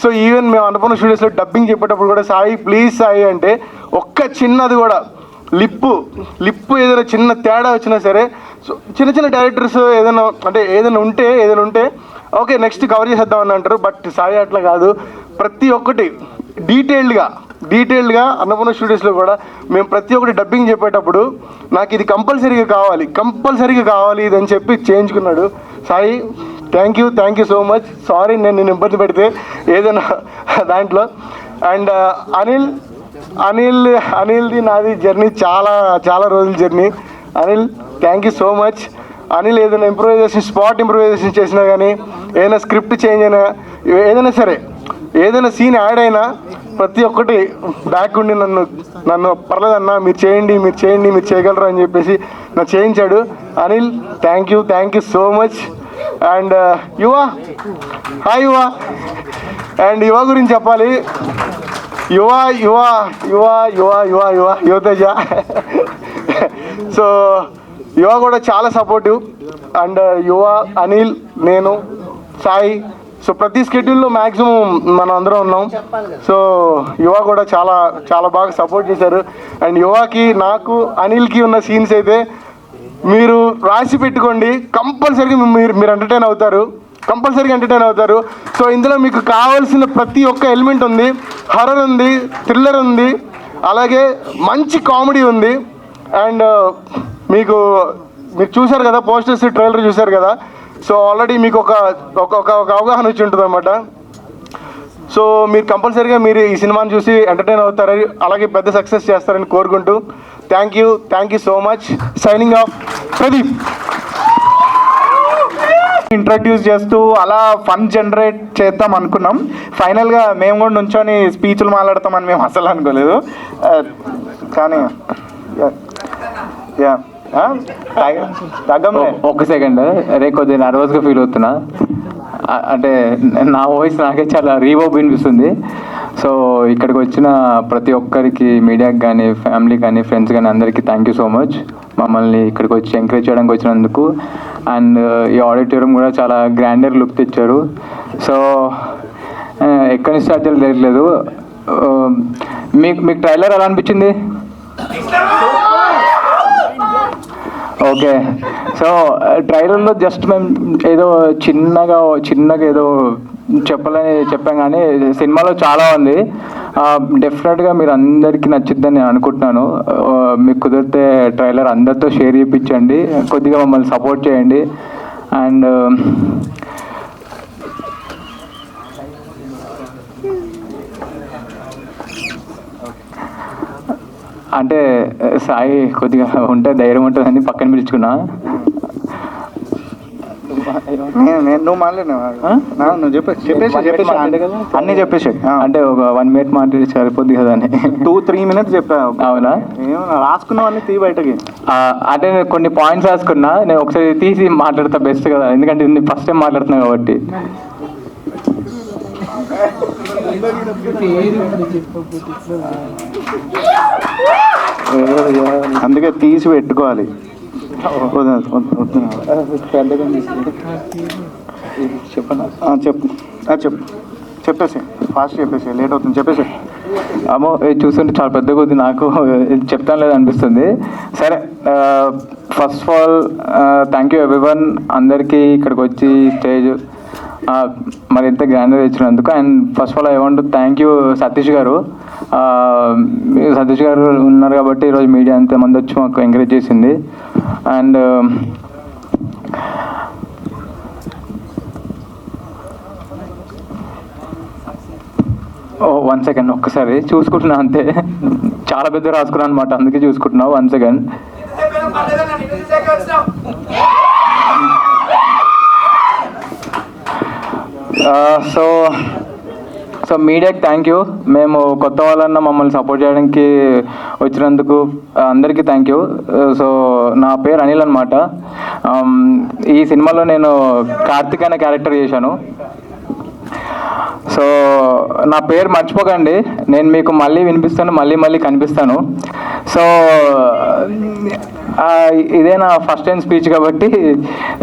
సో ఈవెన్ మేము అన్నపూర్ణ స్టూడియోస్లో డబ్బింగ్ చెప్పేటప్పుడు కూడా సాయి ప్లీజ్ సాయి అంటే ఒక్క చిన్నది కూడా లిప్పు ఏదైనా చిన్న తేడా వచ్చినా సరే, సో చిన్న డైరెక్టర్స్ ఏదైనా ఉంటే ఓకే నెక్స్ట్ కవర్ చేసేద్దామని అంటారు. బట్ సాయి అట్లా కాదు, ప్రతి ఒక్కటి డీటెయిల్డ్గా అన్నపూర్ణ స్టూడియోస్లో కూడా మేము ప్రతి ఒక్కటి డబ్బింగ్ చెప్పేటప్పుడు నాకు ఇది కంపల్సరీగా కావాలి ఇది అని చెప్పి చేయించుకున్నాడు Sai. Thank you so much. Sorry నేను ఇబ్బంది పెడితే ఏదైనా దాంట్లో. అండ్ అనిల్ది నాది జర్నీ చాలా రోజుల journey. Anil, thank you so much. Anil ఏదైనా ఇంప్రూవైజేషన్ స్పాట్ ఇంప్రూవైజేషన్ చేసినా కానీ ఏదైనా స్క్రిప్ట్ చేంజ్ అయినా ఏదైనా సరే ఏదైనా సీన్ యాడ్ అయినా ప్రతి ఒక్కటి బ్యాక్ ఉండి నన్ను పర్లేదన్నా మీరు చేయండి మీరు చేయగలరు అని చెప్పేసి నాకు చేయించాడు. Anil thank you so much. And యువ హాయ్ యువ. అండ్ యువ గురించి చెప్పాలి. యువతేజ. సో యువ కూడా చాలా సపోర్టివ్. అండ్ యువ, అనిల్, నేను, సాయి, సో ప్రతి స్కెడ్యూల్లో మ్యాక్సిమం మనం అందరం ఉన్నాం. సో యువ కూడా చాలా చాలా బాగా సపోర్ట్ చేశారు. అండ్ యువకి నాకు అనిల్కి ఉన్న సీన్స్ అయితే మీరు రాసి పెట్టుకోండి, కంపల్సరీగా మీరు ఎంటర్టైన్ అవుతారు. సో ఇందులో మీకు కావాల్సిన ప్రతి ఒక్క ఎలిమెంట్ ఉంది. హర్రర్ ఉంది, థ్రిల్లర్ ఉంది, అలాగే మంచి కామెడీ ఉంది. అండ్ మీరు చూశారు కదా పోస్టర్స్, ట్రైలర్ చూశారు కదా. సో ఆల్రెడీ మీకు ఒక అవగాహన వచ్చి ఉంటుంది అనమాట. సో మీరు కంపల్సరీగా ఈ సినిమాని చూసి ఎంటర్టైన్ అవుతారని, అలాగే పెద్ద సక్సెస్ చేస్తారని కోరుకుంటూ thank you so much. Signing off, Pradeep. Introduce చేస్తూ అలా ఫన్ జనరేట్ చేద్దాం అనుకున్నాం. ఫైనల్గా మేము కూడా నుంచొని స్పీచ్లు మాట్లాడతామని మేము అసలు అనుకోలేదు. కానీ ఒక సెకండ్ రే కొద్దిగా నర్వస్గా ఫీల్ అవుతున్నా. అంటే నా వాయిస్ నాకే చాలా రీవోబ్ వినిపిస్తుంది. సో ఇక్కడికి వచ్చిన ప్రతి ఒక్కరికి, మీడియాకి కానీ, ఫ్యామిలీ కానీ, ఫ్రెండ్స్ కానీ అందరికీ థ్యాంక్ యూ సో మచ్ మమ్మల్ని ఇక్కడికి వచ్చి ఎంకరేజ్ చేయడానికి వచ్చినందుకు. అండ్ ఈ ఆడిటోరియం కూడా చాలా గ్రాండర్ లుక్ తెచ్చారు. సో ఎక్కడి నుంచి స్టార్ట్ చేయలేదు. మీకు ట్రైలర్ ఎలా అనిపించింది? ఓకే. సో ట్రైలర్లో జస్ట్ మేము ఏదో చిన్నగా ఏదో చెప్పాం, కానీ సినిమాలో చాలా ఉంది. డెఫినెట్గా మీరు అందరికీ నచ్చుద్దని నేను అనుకుంటున్నాను. మీకు కుదిరితే ట్రైలర్ అందరితో షేర్ చేయించండి, కొద్దిగా మమ్మల్ని సపోర్ట్ చేయండి. అండ్ అంటే సాయి కొద్దిగా ఉంటే ధైర్యం ఉంటుందని పక్కన పిలుచుకున్నా. నువ్వు నువ్వు చెప్పేసి అన్నీ చెప్పేసి అంటే ఒక 1 minute మాట్లాడి సరిపోద్ది కదా అని 2-3 minutes చెప్పా. అవునా? రాసుకున్నావన్నీ తీ బయటకి. అంటే నేను కొన్ని పాయింట్స్ రాసుకున్నా, నేను ఒకసారి తీసి మాట్లాడతా బెస్ట్ కదా, ఎందుకంటే నేను ఫస్ట్ టైం మాట్లాడుతున్నా కాబట్టి. అందుకే తీసి పెట్టుకోవాలి. చెప్పేసి ఫాస్ట్ చెప్పేసి, లేట్ అవుతుంది చెప్పేసి. అమ్మో చూస్తుంటే చాలా పెద్ద కొద్ది నాకు చెప్తాను లేదు అనిపిస్తుంది. సరే, first of all thank you everyone, అందరికీ ఇక్కడికి వచ్చి స్టేజ్ మరి ఎంత గ్రాండ్గా ఇచ్చినందుకు. And first of all I want to thank you Satish గారు. సతీష్ గారు ఉన్నారు కాబట్టి ఈరోజు మీడియా అంత మంది వచ్చి మాకు ఎంకరేజ్ చేసింది. అండ్ వన్ సెకండ్ ఒక్కసారి చూసుకుంటున్నా అంతే, చాలా పెద్ద రాసుకున్నాను అనమాట, అందుకే చూసుకుంటున్నా. 1 second. సో మీడియాకి థ్యాంక్ యూ. మేము కొత్త వాళ్ళన్నా మమ్మల్ని సపోర్ట్ చేయడానికి వచ్చినందుకు అందరికీ థ్యాంక్ యూ. సో నా పేరు అనిల్ అనమాట. ఈ సినిమాలో నేను కార్తిక్ అనే క్యారెక్టర్ చేశాను. సో నా పేరు మర్చిపోకండి, నేను మీకు మళ్ళీ వినిపిస్తాను, మళ్ళీ కనిపిస్తాను. సో ఇదే నా ఫస్ట్ టైం స్పీచ్ కాబట్టి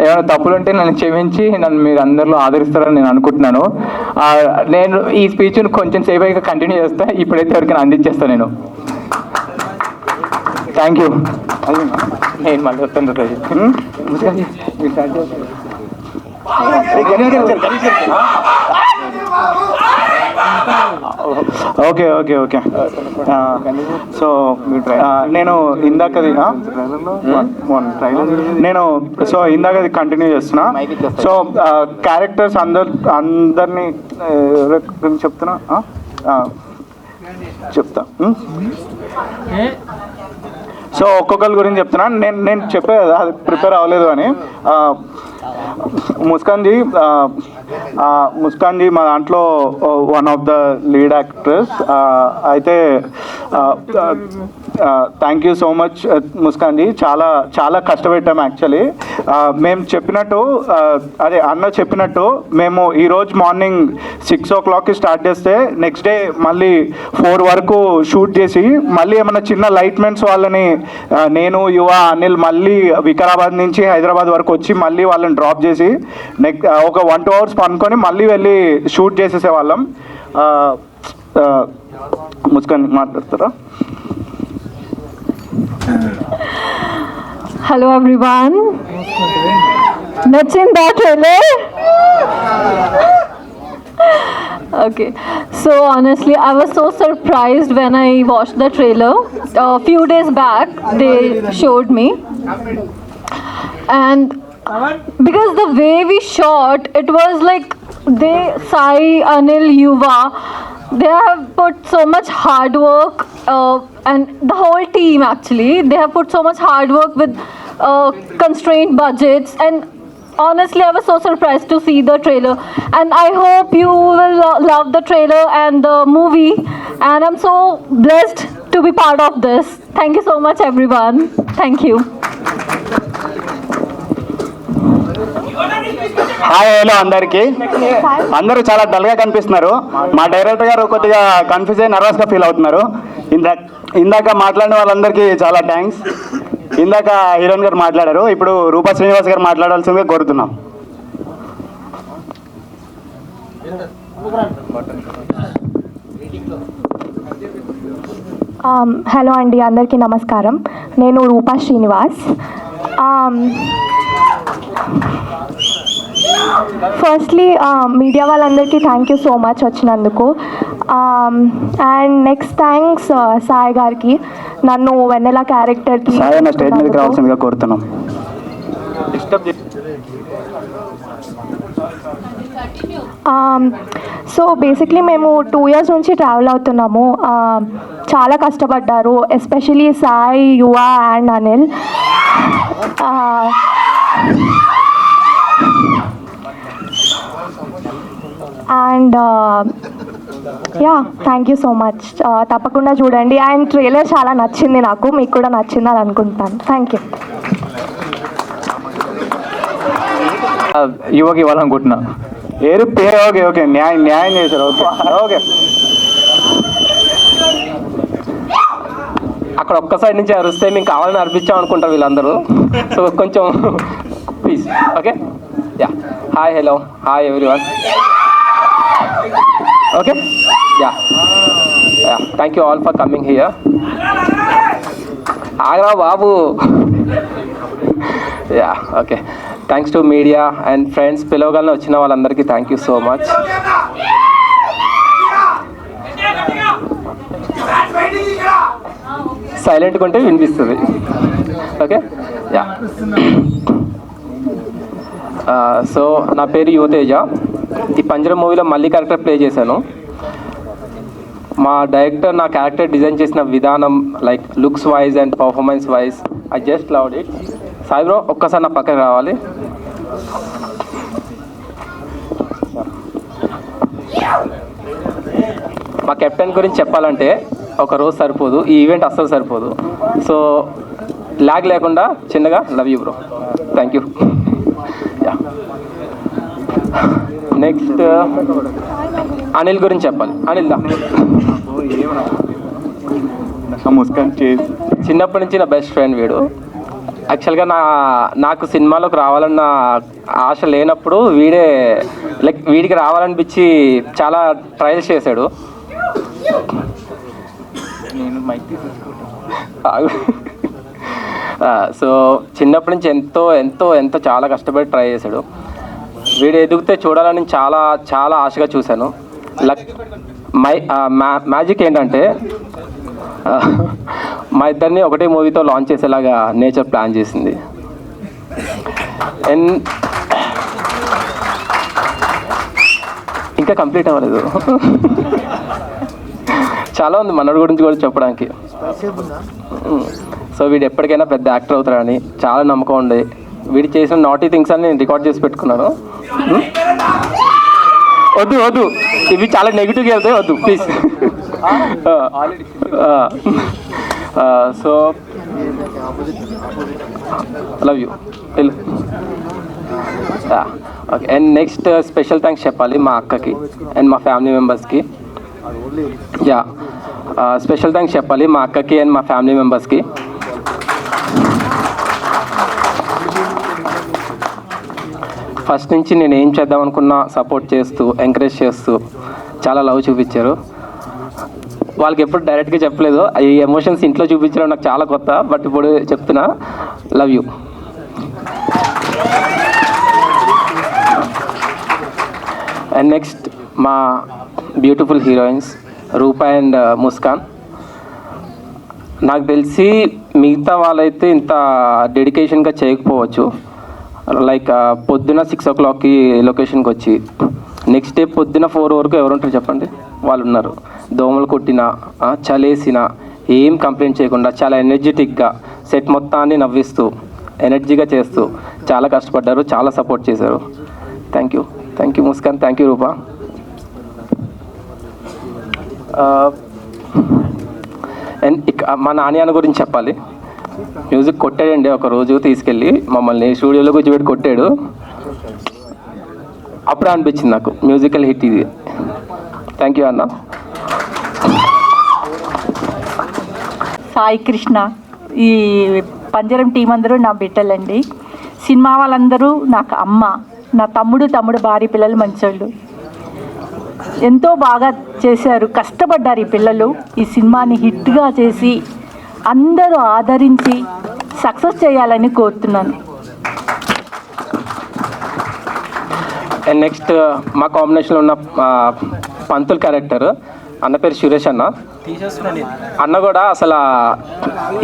ఏమైనా తప్పులుంటే నన్ను క్షమించి నన్ను మీరు అందరిలో ఆదరిస్తారని నేను అనుకుంటున్నాను. నేను ఈ స్పీచ్ను కొంచెం సేపు అయితే కంటిన్యూ చేస్తా, ఇప్పుడైతే ఎవరికైనా అందించేస్తాను నేను. Thank you. నేను మళ్ళీ వస్తాను. Okay okay okay. సో నేను ఇందాకది కంటిన్యూ చేస్తున్నా. సో క్యారెక్టర్స్ అందరినీ చెప్తా. సో ఒక్కొక్కరి గురించి చెప్తున్నాను. నేను చెప్పే కదా అది ప్రిపేర్ అవ్వలేదు అని. ముస్కాన్ జీ మా దాంట్లో one of the lead actress. అయితే thank you so much Muskan ji. చాలా కష్టపెట్టాం యాక్చువల్లీ. మేము చెప్పినట్టు అదే అన్న చెప్పినట్టు మేము ఈరోజు మార్నింగ్ 6 o'clockకి స్టార్ట్ చేస్తే నెక్స్ట్ డే మళ్ళీ 4 వరకు షూట్ చేసి మళ్ళీ ఏమైనా చిన్న లైట్మెంట్స్ వాళ్ళని నేను యువ అనిల్ మళ్ళీ వికారాబాద్ నుంచి హైదరాబాద్ వరకు వచ్చి మళ్ళీ వాళ్ళని డ్రాప్ చేసి ఒక 1-2 hours పనుకొని మళ్ళీ వెళ్ళి షూట్ చేసేసేవాళ్ళం. ముస్కాన్ మాట్లాడతారా? Hello everyone. Nachinda trailer? Okay, so honestly I was so surprised when I watched the trailer. A few days back they showed me, and because the way we shot, it was like Sai, Anil, Yuva, they have put so much hard work, and the whole team actually, they have put so much hard work with constrained budgets, and honestly I was so surprised to see the trailer, and I hope you will love the trailer and the movie, and I'm so blessed to be part of this. Thank you so much everyone. Thank you. Hi hello అందరికీ. అందరూ చాలా డల్గా కనిపిస్తున్నారు. మా director గారు కొద్దిగా confuse అయ్యి నర్వస్గా feel అవుతున్నారు. ఇందాక మాట్లాడిన వాళ్ళందరికీ చాలా థ్యాంక్స్. ఇందాక హీరోయిన్ గారు మాట్లాడారు, ఇప్పుడు రూపా శ్రీనివాస్ గారు మాట్లాడాల్సిందిగా కోరుతున్నాం. హలో అండి, అందరికీ నమస్కారం. నేను రూపా శ్రీనివాస్. ఫస్ట్లీ మీడియా వాళ్ళందరికీ థ్యాంక్ యూ సో మచ్ వచ్చినందుకు. అండ్ నెక్స్ట్ థ్యాంక్స్ సాయి గారికి, నన్ను వెన్నెల క్యారెక్టర్కి స్టేజ్ మీదకి రావాల్సిందిగా కోరుతున్నాం. సో బేసిక్లీ మేము 2 years నుంచి ట్రావెల్ అవుతున్నాము. చాలా కష్టపడ్డారు, ఎస్పెషలీ సాయి, యువ and Anil. And yeah, thank you so much. తప్పకుండా చూడండి. అండ్ ట్రైలర్ చాలా నచ్చింది నాకు, మీకు కూడా నచ్చిందని అనుకుంటాను. Thank you. యువకి ఇవ్వాలనుకుంటున్నా. పేరు ఓకే ఓకే న్యాయం చేశారు. ఓకే అక్కడ ఒక్క సైడ్ నుంచి అరిస్తే మేము కావాలని అర్పించాం అనుకుంటాం వీళ్ళందరూ. సో కొంచెం please. Okay, yeah. Hi hello hi everyone. Okay, yeah yeah, thank you all for coming here. Agra Babu. Yeah, okay. Thanks to media and friends, పిలవగలన వచ్చిన వాళ్ళందరికీ థ్యాంక్ యూ సో మచ్. సైలెంట్గా ఉంటే వినిపిస్తుంది. Okay, yeah. సో నా పేరు యువతేజ. ఈ పంజరం మూవీలో మళ్ళీ క్యారెక్టర్ ప్లే చేశాను. మా డైరెక్టర్ నా క్యారెక్టర్ డిజైన్ చేసిన విధానం, like looks wise and performance wise, I just loved it. Sai bro ఒక్కసారి నా పక్కకి రావాలి. మా కెప్టెన్ గురించి చెప్పాలంటే ఒక రోజు సరిపోదు, ఈ ఈవెంట్ అస్సలు సరిపోదు. సో లాగ్ లేకుండా చిన్నగా love you bro, thank you. Yeah, next Anil గురించి చెప్పాలి. అనిల్ దా. చిన్నప్పటి నుంచి నా బెస్ట్ ఫ్రెండ్ వీడు. యాక్చువల్గా నాకు సినిమాలోకి రావాలన్న ఆశ లేనప్పుడు వీడే లైక్ వీడికి రావాలనిపించి చాలా ట్రయల్స్ చేశాడు. సో చిన్నప్పటి నుంచి ఎంతో ఎంతో ఎంతో చాలా కష్టపడి ట్రై చేశాడు. వీడు ఎదిగితే చూడాలని చాలా చాలా ఆశగా చూశాను. మ్యాజిక్ ఏంటంటే మా ఇద్దరిని ఒకటే మూవీతో లాంచ్ చేసేలాగా నేచర్ ప్లాన్ చేసింది. అండ్ ఇంకా కంప్లీట్ అవ్వలేదు, చాలా ఉంది మనోడి గురించి కూడా చెప్పడానికి. సో వీడు ఎప్పటికైనా పెద్ద యాక్టర్ అవుతాడని చాలా నమ్మకం ఉంది. వీడు చేసిన నాటీ థింగ్స్ అని నేను రికార్డ్ చేసి పెట్టుకున్నాను. వద్దు వద్దు, ఇవి చాలా నెగిటివ్గా వెళ్తాయి, వద్దు please. So love you. Okay, and next special thanks చెప్పాలి మా అక్కకి అండ్ మా ఫ్యామిలీ మెంబర్స్కి. స్పెషల్ థ్యాంక్స్ చెప్పాలి మా అక్కకి అండ్ మా ఫ్యామిలీ మెంబర్స్కి. ఫస్ట్ నుంచి నేను ఏం చేద్దాం అనుకున్నా సపోర్ట్ చేస్తూ ఎంకరేజ్ చేస్తూ చాలా లవ్ చూపించారు. వాళ్ళకి ఎప్పుడు డైరెక్ట్గా చెప్పలేదు, ఈ ఎమోషన్స్ ఇంట్లో చూపించడం నాకు చాలా కొత్త, బట్ ఇప్పుడు చెప్తున్నా, లవ్ యూ. అండ్ నెక్స్ట్ మా beautiful heroines Roopa and Muskan. నాకు తెలిసి మిగతా వాళ్ళైతే ఇంత డెడికేషన్గా చేయకపోవచ్చు. లైక్ పొద్దున 6 o'clockకి లొకేషన్కి వచ్చి నెక్స్ట్ డే పొద్దున 4 వరకు ఎవరుంటారు చెప్పండి, వాళ్ళు ఉన్నారు. దోమలు కొట్టినా చలేసినా ఏం కంప్లైంట్ చేయకుండా చాలా ఎనర్జెటిక్గా సెట్ మొత్తాన్ని నవ్విస్తూ ఎనర్జీగా చేస్తూ చాలా కష్టపడ్డారు, చాలా సపోర్ట్ చేశారు. Thank you Muskan, thank you Roopa. And మా నాని గురించి చెప్పాలి. మ్యూజిక్ కొట్టాడండి ఒక రోజు తీసుకెళ్ళి మమ్మల్ని స్టూడియోలో కూర్చోబెట్టి కొట్టాడు. అప్పుడే అనిపించింది నాకు మ్యూజికల్ హిట్ ఇది. థ్యాంక్ యూ అన్న. సాయి కృష్ణ, ఈ పంజరం టీం అందరూ నా బిడ్డలండి. సినిమా వాళ్ళందరూ నాకు అమ్మ, నా తమ్ముడు భార్య పిల్లలు మంచోళ్ళు. ఎంతో బాగా చేశారు, కష్టపడ్డారు ఈ పిల్లలు. ఈ సినిమాని హిట్గా చేసి అందరూ ఆదరించి సక్సెస్ చేయాలని కోరుతున్నాను. అండ్ నెక్స్ట్ మా కాంబినేషన్లో ఉన్న పంతుల్ క్యారెక్టర్ అన్న పేరు సురేష్ అన్న. అన్న కూడా అసలు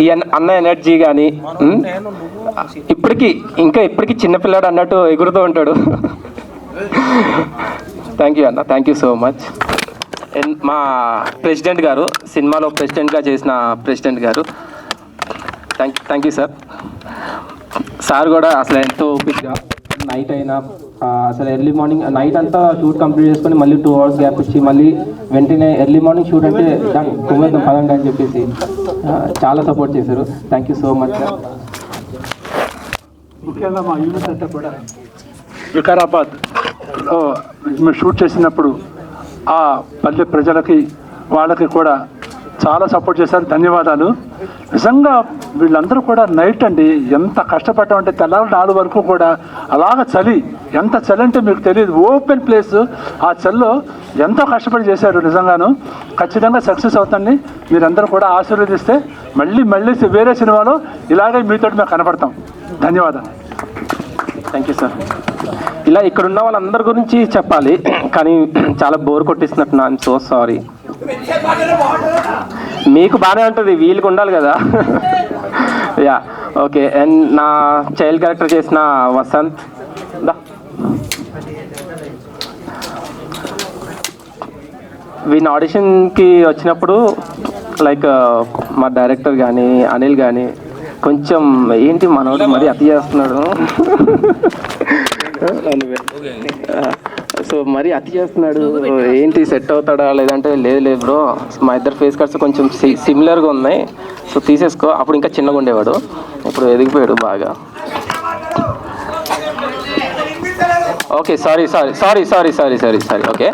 ఈ అన్న ఎనర్జీ కానీ ఇప్పటికీ చిన్నపిల్లాడు అన్నట్టు ఎగురుతూ ఉంటాడు. థ్యాంక్ యూ అన్న, thank you so much. And మా ప్రెసిడెంట్ గారు, సినిమాలో ప్రెసిడెంట్గా చేసిన ప్రెసిడెంట్ గారు, థ్యాంక్ యూ సార్. సార్ కూడా అసలు ఎంతో ఓపిక్గా నైట్ అయినా అసలు ఎర్లీ మార్నింగ్ నైట్ అంతా షూట్ కంప్లీట్ చేసుకొని మళ్ళీ 2 hours గ్యాప్ ఇచ్చి మళ్ళీ వెంటనే ఎర్లీ మార్నింగ్ షూట్ అంటే దాన్ని కుమ్మేద్దాం పదండి అని చెప్పేసి చాలా సపోర్ట్ చేశారు. Thank you so much sir. ముఖ్యంగా మా యూనిట్ అంతా కూడా వికారాబాద్ మేము షూట్ చేసినప్పుడు ఆ పల్లె ప్రజలకి వాళ్ళకి కూడా చాలా సపోర్ట్ చేశారు, ధన్యవాదాలు. నిజంగా వీళ్ళందరూ కూడా నైట్ అండి ఎంత కష్టపడ్డామంటే తెల్లారి 4 వరకు కూడా అలాగ చలి, ఎంత చలి అంటే మీకు తెలియదు. ఓపెన్ ప్లేస్, ఆ చలిలో ఎంతో కష్టపడి చేశారు. నిజంగాను ఖచ్చితంగా సక్సెస్ అవుతుంది. మీరందరూ కూడా ఆశీర్వదిస్తే మళ్ళీ వేరే సినిమాలో ఇలాగే మీతో మేము కనపడతాం. ధన్యవాదాలు. Thank you sir. ఇలా ఇక్కడ ఉన్న వాళ్ళందరి గురించి చెప్పాలి కానీ చాలా బోర్ కొట్టిస్తున్నట్టు. I'm so sorry. మీకు బాగానే ఉంటుంది, వీళ్ళకి ఉండాలి కదా. Yeah okay. అండ్ నా చైల్డ్ క్యారెక్టర్ చేసిన వసంత్, వీళ్ళ ఆడిషన్కి వచ్చినప్పుడు లైక్ మా డైరెక్టర్ కానీ అనిల్ కానీ కొంచెం ఏంటి మనోడు మరి అతి చేస్తున్నాడు, సో మరి అతి చేస్తున్నాడు ఏంటి సెట్ అవుతాడా లేదంటే లేదు బ్రో మా ఇద్దరు ఫేస్ కట్స్ కొంచెం సిమిలర్గా ఉన్నాయి, సో తీసేసుకో. అప్పుడు ఇంకా చిన్నగా ఉండేవాడు, ఇప్పుడు ఎదిగిపోయాడు బాగా. Okay sorry okay.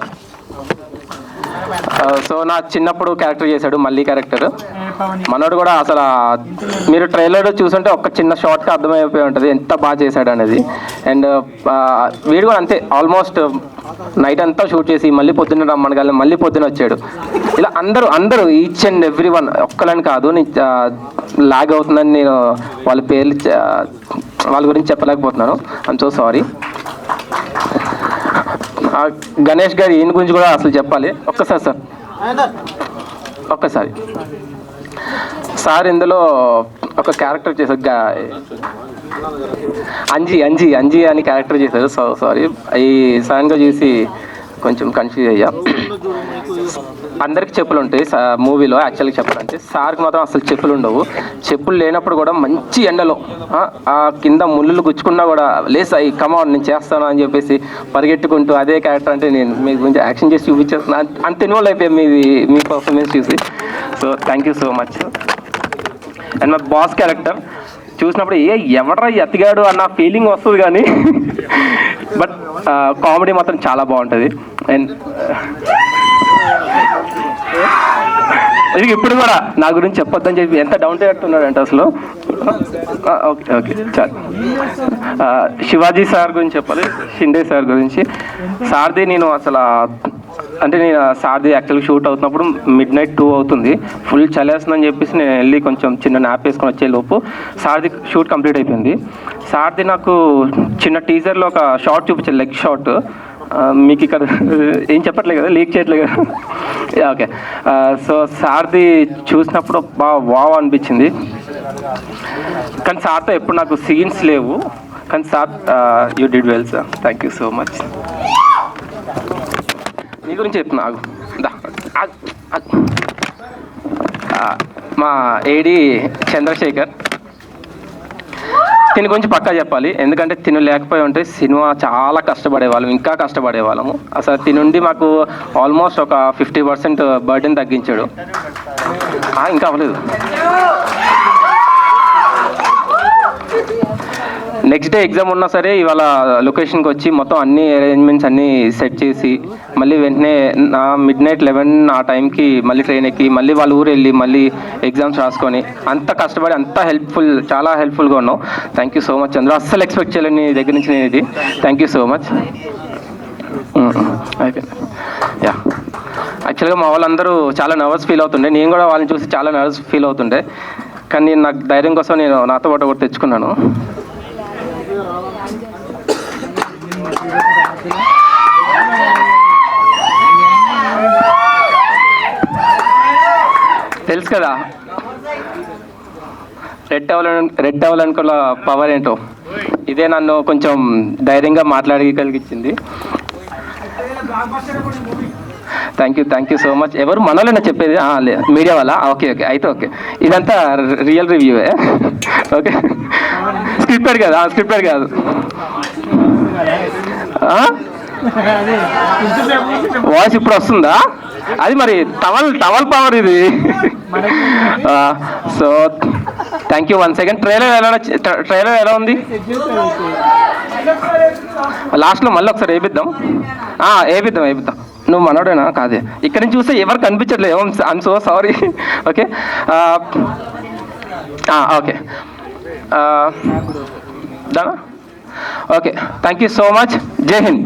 సో నా చిన్నప్పుడు క్యారెక్టర్ చేశాడు మళ్ళీ క్యారెక్టర్. మనోడు కూడా అసలు మీరు ట్రైలర్ చూసుంటే ఒక చిన్న షార్ట్గా అర్థమైపోయి ఉంటుంది ఎంత బాగా చేశాడు అనేది. అండ్ వీడు కూడా అంతే, ఆల్మోస్ట్ నైట్ అంతా షూట్ చేసి మళ్ళీ పొద్దున్న రమ్మనగానే మళ్ళీ పొద్దున వచ్చాడు. ఇలా అందరూ ఈచ్ అండ్ ఎవ్రీ వన్, ఒక్కలని కాదు. లాగ్ అవుతుందని నేను వాళ్ళ పేర్లు వాళ్ళ గురించి చెప్పలేకపోతున్నాను. I'm so sorry. గణేష్ గారు ఈయన గురించి కూడా అసలు చెప్పాలి. ఒక్కసారి సార్ ఇందులో ఒక క్యారెక్టర్ చేశారు, అంజీ అని క్యారెక్టర్ చేశారు. సో సారీ, ఈ సడన్గా చూసి కొంచెం కన్ఫ్యూజ్ అయ్యా. అందరికి చెప్పులు ఉంటాయి మూవీలో, యాక్చువల్గా చెప్పాలంటే సార్కి మాత్రం అసలు చెప్పులు ఉండవు. చెప్పులు లేనప్పుడు కూడా మంచి ఎండలో ఆ కింద ముళ్ళు గుచ్చుకున్నా కూడా లేస్ అయ్యి కమాన్ నేను చేస్తాను అని చెప్పేసి పరిగెట్టుకుంటూ అదే క్యారెక్టర్ అంటే నేను మీ గురించి యాక్షన్ చేసి చూపించేస్తున్నాను. అంత ఇన్వాల్వ్ అయిపోయాయి మీ పర్ఫార్మెన్స్ చూసి. So thank you so much. And మా బాస్ క్యారెక్టర్ చూసినప్పుడు ఎవడ్రా ఎత్తిగాడు అన్న ఫీలింగ్ వస్తుంది కానీ బట్ కామెడీ మాత్రం చాలా బాగుంటుంది. అండ్ ఇది ఇప్పుడు కూడా నా గురించి చెప్పొద్దని చెప్పి ఎంత డౌన్ టు ఎర్త్ ఉన్నాడంటే అసలు. ఓకే ఓకే చాలు. శివాజీ సార్ గురించి చెప్పాలి, షిండే సార్ గురించి. సార్ది నేను అసలు అంటే నేను సార్ది యాక్చువల్గా షూట్ అవుతున్నప్పుడు మిడ్నైట్ 2 అవుతుంది, ఫుల్ చలేస్తుందని చెప్పేసి నేను వెళ్ళి కొంచెం చిన్న న్యాప్ వేసుకొని వచ్చే లోపు సార్ది షూట్ కంప్లీట్ అయిపోయింది. సార్ది నాకు చిన్న టీజర్లో ఒక షార్ట్ చూపించాను, లెగ్ షార్ట్. మీకు ఇక్కడ ఏం చెప్పట్లేదు కదా, లీక్ చేయట్లేదు కదా. ఓకే. సో సార్ది చూసినప్పుడు వావ్ అనిపించింది. కానీ సార్తో ఎప్పుడు నాకు సీన్స్ లేవు, కానీ sir you did well sir, thank you so much. నీ గురించి చెప్తున్నా మా ఏడి చంద్రశేఖర్, తిని గురించి పక్కా చెప్పాలి. ఎందుకంటే తిను లేకపోయి ఉంటే సినిమా చాలా కష్టపడేవాళ్ళం, ఇంకా కష్టపడేవాళ్ళము. అసలు తినుండి మాకు ఆల్మోస్ట్ ఒక 50% బర్డెన్ తగ్గించాడు. ఇంకా అవ్వలేదు. నెక్స్ట్ డే ఎగ్జామ్ ఉన్నా సరే ఇవాళ లొకేషన్కి వచ్చి మొత్తం అన్ని అరేంజ్మెంట్స్ అన్నీ సెట్ చేసి మళ్ళీ వెంటనే నా మిడ్నైట్ 11 ఆ టైంకి మళ్ళీ ట్రైన్ ఎక్కి మళ్ళీ వాళ్ళ ఊరు వెళ్ళి మళ్ళీ ఎగ్జామ్స్ రాసుకొని అంత కష్టపడి అంత హెల్ప్ఫుల్, చాలా హెల్ప్ఫుల్గా ఉన్నావు. థ్యాంక్ యూ సో మచ్ చంద్ర. అస్సలు ఎక్స్పెక్ట్ చేయలేదు నీ దగ్గర నుంచి నేను ఇది. Thank you so much. అయిపోయింది. యా, యాక్చువల్గా మా వాళ్ళందరూ చాలా నర్వస్ ఫీల్ అవుతుండే, నేను కూడా వాళ్ళని చూసి చాలా నర్వస్ ఫీల్ అవుతుండే. కానీ నేను నాకు ధైర్యం కోసం నేను నాతో పాటు ఒకటి తెచ్చుకున్నాను. తెలుసు కదా రెడ్ అవ్వాలనుకున్న పవర్ ఏంటో. ఇదే నన్ను కొంచెం ధైర్యంగా మాట్లాడగలిగించింది. Thank you so much. ఎవరు మనోళ్ళైనా చెప్పేది? మీడియా వాళ్ళ? ఓకే ఓకే, అయితే ఓకే. ఇదంతా రియల్ రివ్యూవే. ఓకే, స్క్రిప్టెడ్ కదా? స్క్రిప్టెడ్ కాదు. వాయిస్ ఇప్పుడు వస్తుందా? అది మరి టవల్ పవర్ ఇది. So thank you one second. Trailer ఎలా ఉంది? లాస్ట్లో మళ్ళీ ఒకసారి వేపిద్దాం. నువ్వు మనోడేనా? కాదే, ఇక్కడ నుంచి చూస్తే ఎవరు కనిపించట్లేదు. I'm so sorry. Okay okay దానా? Okay, thank you so much. జై హింద్.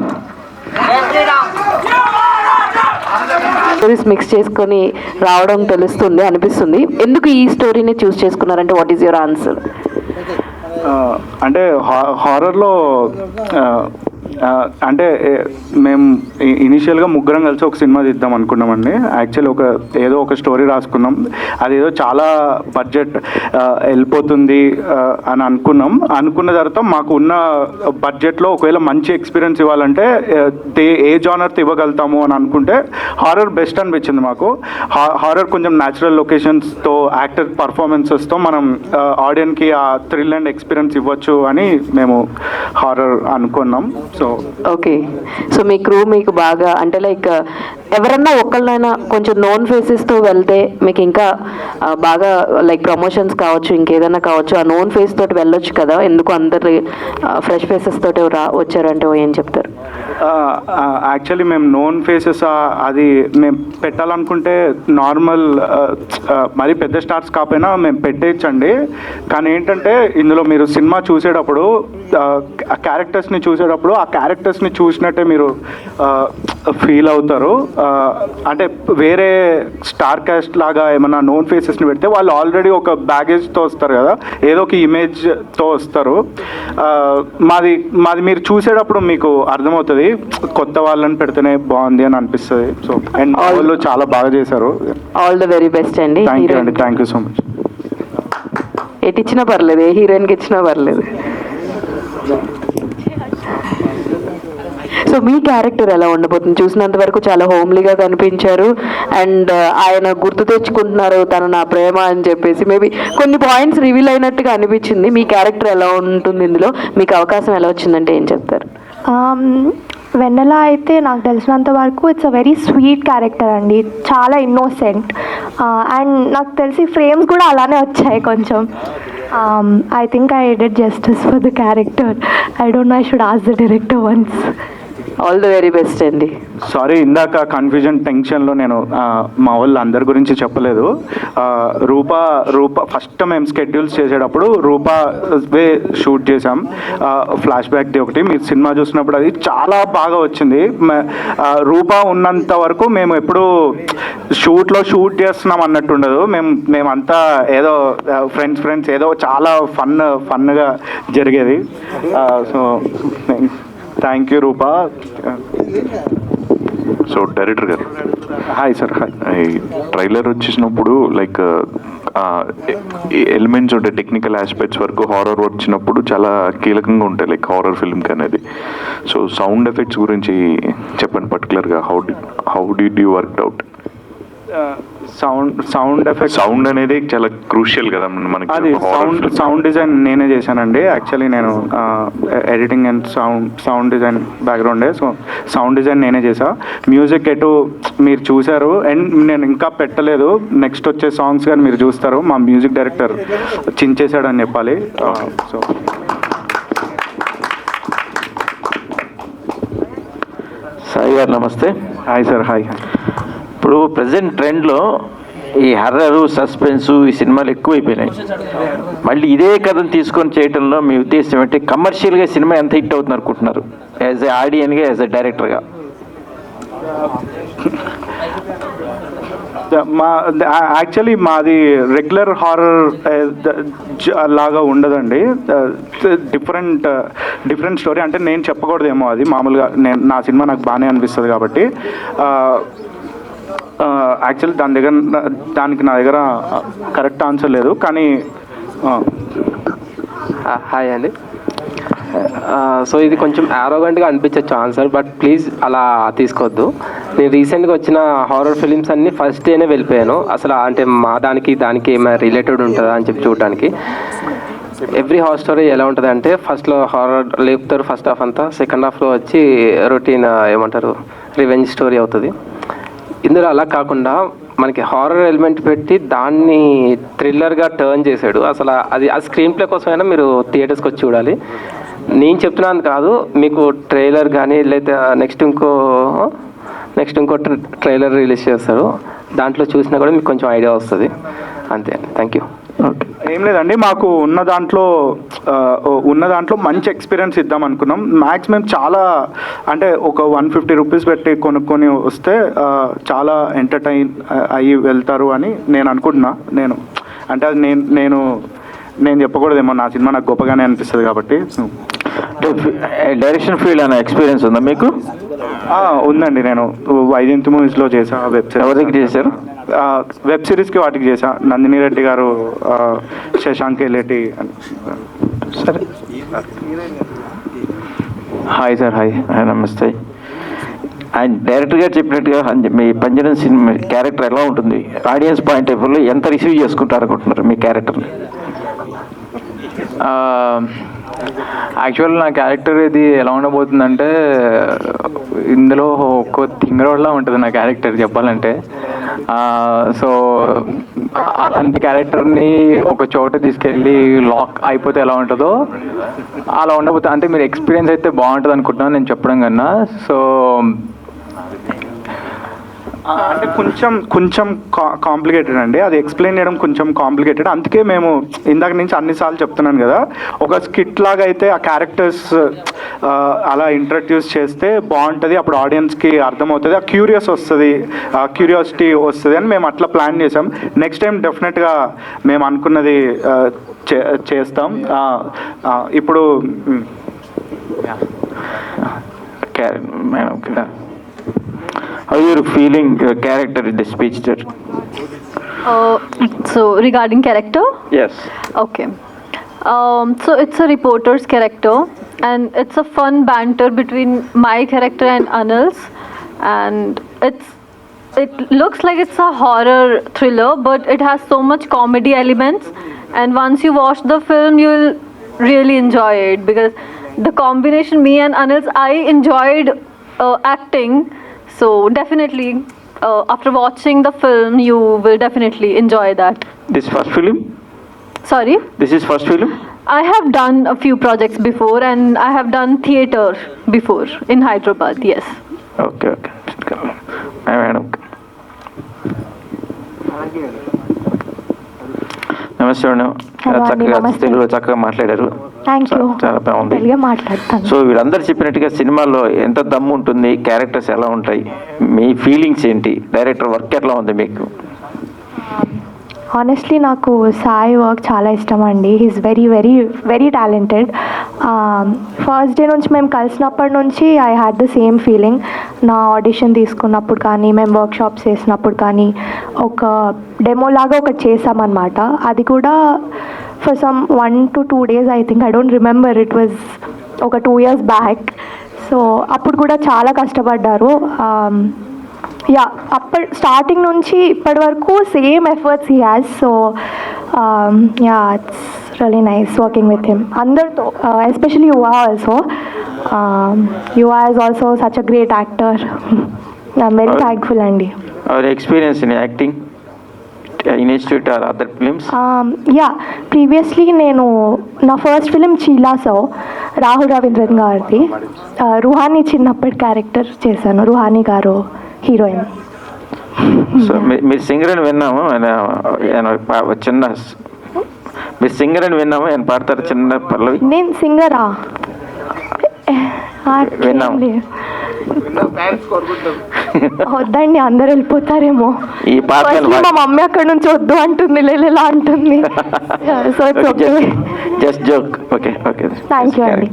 స్టోరీస్ మిక్స్ చేసుకొని రావడం తెలుస్తుంది, అనిపిస్తుంది. ఎందుకు ఈ స్టోరీని చూస్ చేసుకున్నారంటే వాట్ ఈస్ యువర్ ఆన్సర్? అంటే హారర్లో అంటే మేము ఇనీషియల్గా ముగ్గురం కలిసి ఒక సినిమా తీద్దాం అనుకున్నామండి. యాక్చువల్లీ ఏదో ఒక స్టోరీ రాసుకున్నాం, అదేదో చాలా బడ్జెట్ వెళ్ళిపోతుంది అని అనుకున్న తర్వాత మాకు ఉన్న బడ్జెట్లో ఒకవేళ మంచి ఎక్స్పీరియన్స్ ఇవ్వాలంటే ఏ జానర్తో ఇవ్వగలుగుతాము అని అనుకుంటే హారర్ బెస్ట్ అనిపించింది మాకు. హారర్ కొంచెం న్యాచురల్ లొకేషన్స్తో, యాక్టర్ పర్ఫార్మెన్సెస్తో మనం ఆడియన్స్కి ఆ థ్రిల్ అండ్ ఎక్స్పీరియన్స్ ఇవ్వచ్చు అని మేము హారర్ అనుకున్నాం. ఓకే, సో మీ క్రూ మీకు బాగా అంటే లైక్ ఎవరన్నా ఒకళ్ళైనా కొంచెం నోన్ ఫేసెస్తో వెళ్తే మీకు ఇంకా బాగా లైక్ ప్రమోషన్స్ కావచ్చు, ఇంకేదైనా కావచ్చు, ఆ నోన్ ఫేస్ తోటి వెళ్ళొచ్చు కదా, ఎందుకు అందరు ఫ్రెష్ ఫేసెస్ తోటి వచ్చారంటే ఏం చెప్తారు? యాక్చువల్లీ మేము నోన్ ఫేసెస్ అది మేము పెట్టాలనుకుంటే నార్మల్ మరి పెద్ద స్టార్స్ కాకపోయినా మేము పెట్టేయచ్చండి. కానీ ఏంటంటే ఇందులో మీరు సినిమా చూసేటప్పుడు ఆ క్యారెక్టర్స్ని చూసేటప్పుడు ఆ క్యారెక్టర్స్ని చూసినట్టే మీరు ఫీల్ అవుతారు. అంటే వేరే స్టార్ కాస్ట్ లాగా ఏమన్నా నోన్ ఫేసెస్ని పెడితే వాళ్ళు ఆల్రెడీ ఒక బ్యాగేజ్తో వస్తారు కదా, ఏదో ఒక ఇమేజ్తో వస్తారు. మాది మీరు చూసేటప్పుడు మీకు అర్థమవుతుంది, కొత్త వాళ్ళని పెడితేనే బాగుంది అని అనిపిస్తుంది. సో అండ్ వాళ్ళు చాలా బాగా చేశారు. ఆల్ ద వెరీ బెస్ట్ అండి. Thank you so much. ఎటు ఇచ్చినా పర్లేదు, ఏ హీరోయిన్కి ఇచ్చినా పర్లేదు. సో మీ క్యారెక్టర్ ఎలా ఉండబోతుంది? చూసినంత వరకు చాలా హోమ్లీగా కనిపించారు అండ్ ఆయన గుర్తు తెచ్చుకుంటున్నారు తను నా ప్రేమ అని చెప్పేసి. మేబీ కొన్ని పాయింట్స్ రివీల్ అయినట్టుగా అనిపించింది. మీ క్యారెక్టర్ ఎలా ఉంటుంది ఇందులో? మీకు అవకాశం ఎలా వచ్చిందంటే ఏం చెప్తారు? వెన్నెల అయితే నాకు తెలిసినంత వరకు it's a very sweet character అండి, చాలా ఇన్నోసెంట్. అండ్ నాకు తెలిసి ఫ్రేమ్స్ కూడా అలానే వచ్చాయి కొంచెం. I think I did justice for the character. I don't know, I should ask the director once. All the very best అండి. సారీ, ఇందాక కన్ఫ్యూజన్ టెన్షన్లో నేను మా వాళ్ళు అందరి గురించి చెప్పలేదు. రూపా ఫస్ట్ మేము స్కెడ్యూల్స్ చేసేటప్పుడు రూపా వే షూట్ చేసాం. ఫ్లాష్ బ్యాక్ది ఒకటి మీరు సినిమా చూసినప్పుడు అది చాలా బాగా వచ్చింది. రూపా ఉన్నంత వరకు మేము ఎప్పుడు షూట్ చేస్తున్నాం అన్నట్టు ఉండదు. మేమంతా ఏదో ఫ్రెండ్స్ ఏదో చాలా ఫన్గా జరిగేది. So thank you Roopa. So director గారు, హాయ్ సార్. హాయ్. ఈ ట్రైలర్ వచ్చేసినప్పుడు లైక్ ఎలిమెంట్స్ ఉంటాయి, టెక్నికల్ ఆస్పెక్ట్స్ వరకు హారర్ వచ్చినప్పుడు చాలా కీలకంగా ఉంటాయి లైక్ హారర్ ఫిల్మ్కి అనేది. సో సౌండ్ ఎఫెక్ట్స్ గురించి చెప్పండి పర్టికులర్గా. How did you work out? Sound effect, sound అనేది చాలా క్రూషియల్ కదా మనకి. అది సౌండ్ డిజైన్ నేనే చేశానండి. యాక్చువల్లీ నేను ఎడిటింగ్ అండ్ సౌండ్ డిజైన్ బ్యాక్గ్రౌండే. సో సౌండ్ డిజైన్ నేనే చేసా. మ్యూజిక్ ఎటు మీరు చూశారు అండ్ నేను ఇంకా పెట్టలేదు. నెక్స్ట్ వచ్చే సాంగ్స్ కానీ మీరు చూస్తారు. మా మ్యూజిక్ డైరెక్టర్ చించేశాడని చెప్పాలి. సో సాయి గారు నమస్తే. Hi sir. హాయ్. ఇప్పుడు ప్రజెంట్ ట్రెండ్లో ఈ హర్రరు, సస్పెన్సు ఈ సినిమాలు ఎక్కువైపోయినాయి. మళ్ళీ ఇదే కథను తీసుకొని చేయడంలో మీ ఉద్దేశం ఏంటి? కమర్షియల్గా సినిమా ఎంత హిట్ అవుతుంది అనుకుంటున్నారు యాజ్ ఎ ఆడియన్గా, యాజ్ ఎ డైరెక్టర్గా? యాక్చువల్లీ మాది రెగ్యులర్ హారర్ లాగా ఉండదండి. Different story. అంటే నేను చెప్పకూడదేమో, అది మామూలుగా నా సినిమా నాకు బాగానే అనిపిస్తుంది కాబట్టి. యాక్చువల్లీ దానికి నా దగ్గర కరెక్ట్ ఆన్సర్ లేదు. కానీ హాయ్ అండి. సో ఇది కొంచెం యారోగెంట్గా అనిపించచ్చు ఆన్సర్, బట్ ప్లీజ్ అలా తీసుకోవద్దు. నేను రీసెంట్గా వచ్చిన హారర్ ఫిలిమ్స్ అన్నీ ఫస్ట్ డేనే వెళ్ళిపోయాను. అసలు అంటే మా దానికి ఏమైనా రిలేటెడ్ ఉంటుందా అని చెప్పి చూడడానికి. ఎవ్రీ హారర్ స్టోరీ ఎలా ఉంటుంది అంటే ఫస్ట్లో హారర్ లేపుతారు ఫస్ట్ హాఫ్ అంతా, సెకండ్ హాఫ్లో వచ్చి రొటీన్ ఏమంటారు రివెంజ్ స్టోరీ అవుతుంది. ఇందులో అలా కాకుండా మనకి హారర్ ఎలిమెంట్ పెట్టి దాన్ని థ్రిల్లర్గా టర్న్ చేశాడు. అసలు అది ఆ స్క్రీన్ ప్లే కోసమైనా మీరు థియేటర్స్కి వచ్చి చూడాలి. నేను చెప్తున్నాను కాదు, మీకు ట్రైలర్ కానీ లేదా నెక్స్ట్ ఇంకో ట్రైలర్ రిలీజ్ చేస్తారు, దాంట్లో చూసినా కూడా మీకు కొంచెం ఐడియా వస్తుంది. అంతే. Thank you. ఏం లేదండి, మాకు ఉన్న దాంట్లో మంచి ఎక్స్పీరియన్స్ ఇద్దాం అనుకున్నాం. మ్యాక్స్ మేము చాలా అంటే ఒక 150 రూపీస్ పెట్టి కొనుక్కొని వస్తే చాలా ఎంటర్టైన్ అయ్యి వెళ్తారు అని నేను అనుకుంటున్నా. అంటే అది నేను చెప్పకూడదేమో, నా సినిమా నాకు గొప్పగానే అనిపిస్తుంది కాబట్టి. డైరెక్షన్ ఫీల్డ్ అనే ఎక్స్పీరియన్స్ ఉందా మీకు? ఉందండి. నేను వైజయంతి మూవీస్లో చేసా. Web series. ఎవరికి చేశారు? వెబ్ సిరీస్కి వాటికి చేసా. నందిని రెడ్డి గారు, శశాంక్ ఎల్లేటి. సరే. Hi sir. హాయ్. నమస్తే. ఆయన డైరెక్టర్ గారు చెప్పినట్టుగా మీ పంజరం సినిమా క్యారెక్టర్ ఎలా ఉంటుంది? ఆడియన్స్ పాయింట్ ఆఫ్ వ్యూలో ఎంత రిసీవ్ చేసుకుంటారు అనుకుంటున్నారు మీ క్యారెక్టర్ని? యాక్చువల్ నా క్యారెక్టర్ ఇది ఎలా ఉండబోతుందంటే ఇందులో ఒక్కో థింగరోడ్లా ఉంటుంది నా క్యారెక్టర్ చెప్పాలంటే. సో అలాంటి క్యారెక్టర్ని ఒక చోట తీసుకెళ్ళి లాక్ అయిపోతే ఎలా ఉంటుందో అలా ఉండబోతుంది. అంటే మీరు ఎక్స్పీరియన్స్ అయితే బాగుంటుంది అనుకుంటున్నాను నేను చెప్పడం కన్నా. సో అంటే కొంచెం కాంప్లికేటెడ్ అండి, అది ఎక్స్ప్లెయిన్ చేయడం కొంచెం కాంప్లికేటెడ్. అందుకే మేము ఇందాక నుంచి అన్నిసార్లు చెప్తున్నాను కదా, ఒక స్కిట్ లాగా అయితే ఆ క్యారెక్టర్స్ అలా ఇంట్రడ్యూస్ చేస్తే బాగుంటుంది. అప్పుడు ఆడియన్స్కి అర్థమవుతుంది, ఆ క్యూరియాసిటీ వస్తుంది అని మేము అట్లా ప్లాన్ చేసాం. నెక్స్ట్ టైం డెఫినెట్గా మేము అనుకున్నది చేస్తాం. ఇప్పుడు How are you feeling character in the speech there? So regarding character? Yes. Okay. So it's a reporter's character, and it's a fun banter between my character and Anil's, and it looks like it's a horror thriller, but it has so much comedy elements, and once you watch the film you'll really enjoy it, because the combination, me and Anil's, I enjoyed acting, so definitely after watching the film you will definitely enjoy that. This first film? Sorry? This is first film? I have done a few projects before, and I have done theatre before in Hyderabad, yes. Okay. Madam. నమస్తే madam. చక్కగా తెలుగులో చక్కగా మాట్లాడారు. Thank you. చాలా బాగుంది. తెలుగే మాట్లాడతాను. So వీళ్ళందరూ చెప్పినట్టుగా సినిమాలో ఎంత దమ్ము ఉంటుంది, క్యారెక్టర్స్ ఎలా ఉంటాయి, మీ ఫీలింగ్స్ ఏంటి, డైరెక్టర్ వర్క్ ఎట్లా ఉంది మీకు? ఆనెస్ట్లీ నాకు సాయి వర్క్ చాలా ఇష్టం అండి. He's very very very talented. First day నుంచి మేము కలిసినప్పటి నుంచి I had the same feeling. నా ఆడిషన్ తీసుకున్నప్పుడు కానీ, మేము వర్క్షాప్స్ చేసినప్పుడు కానీ, ఒక డెమోలాగా ఒకటి చేసామన్నమాట. అది కూడా for some 1 to 2 days I think. I don't remember, it was ఒక 2 years బ్యాక్. సో అప్పుడు కూడా చాలా కష్టపడ్డారు. యా, అప్పటి స్టార్టింగ్ నుంచి ఇప్పటి వరకు same efforts he has. So yeah, it's really nice working with him. అందరితో, especially Yuva also. Yuva is also such a great actor. I'm very thankful అండి. Our experience in acting institute or other films? Yeah, previously నేను నా first film Chi La Sow, Rahul Ravindran గారిది. రుహానీ చిన్నప్పటి character చేశాను, రుహానీ గారు heroine. So మీరు singer అని విన్నాము, చిన్న మీరు సింగర్ అని విన్నాము, ఆయన పాడతారు చిన్న పల్లవి. నేను సింగరా? విన్నాము. వద్దండి, అందరు వెళ్ళిపోతారేమో. ఈ పాట మా మమ్మీ అక్కడ నుంచి వద్దు అంటుంది, లేలా అంటుంది. So it's okay, just joke. Okay. Thank you అండి.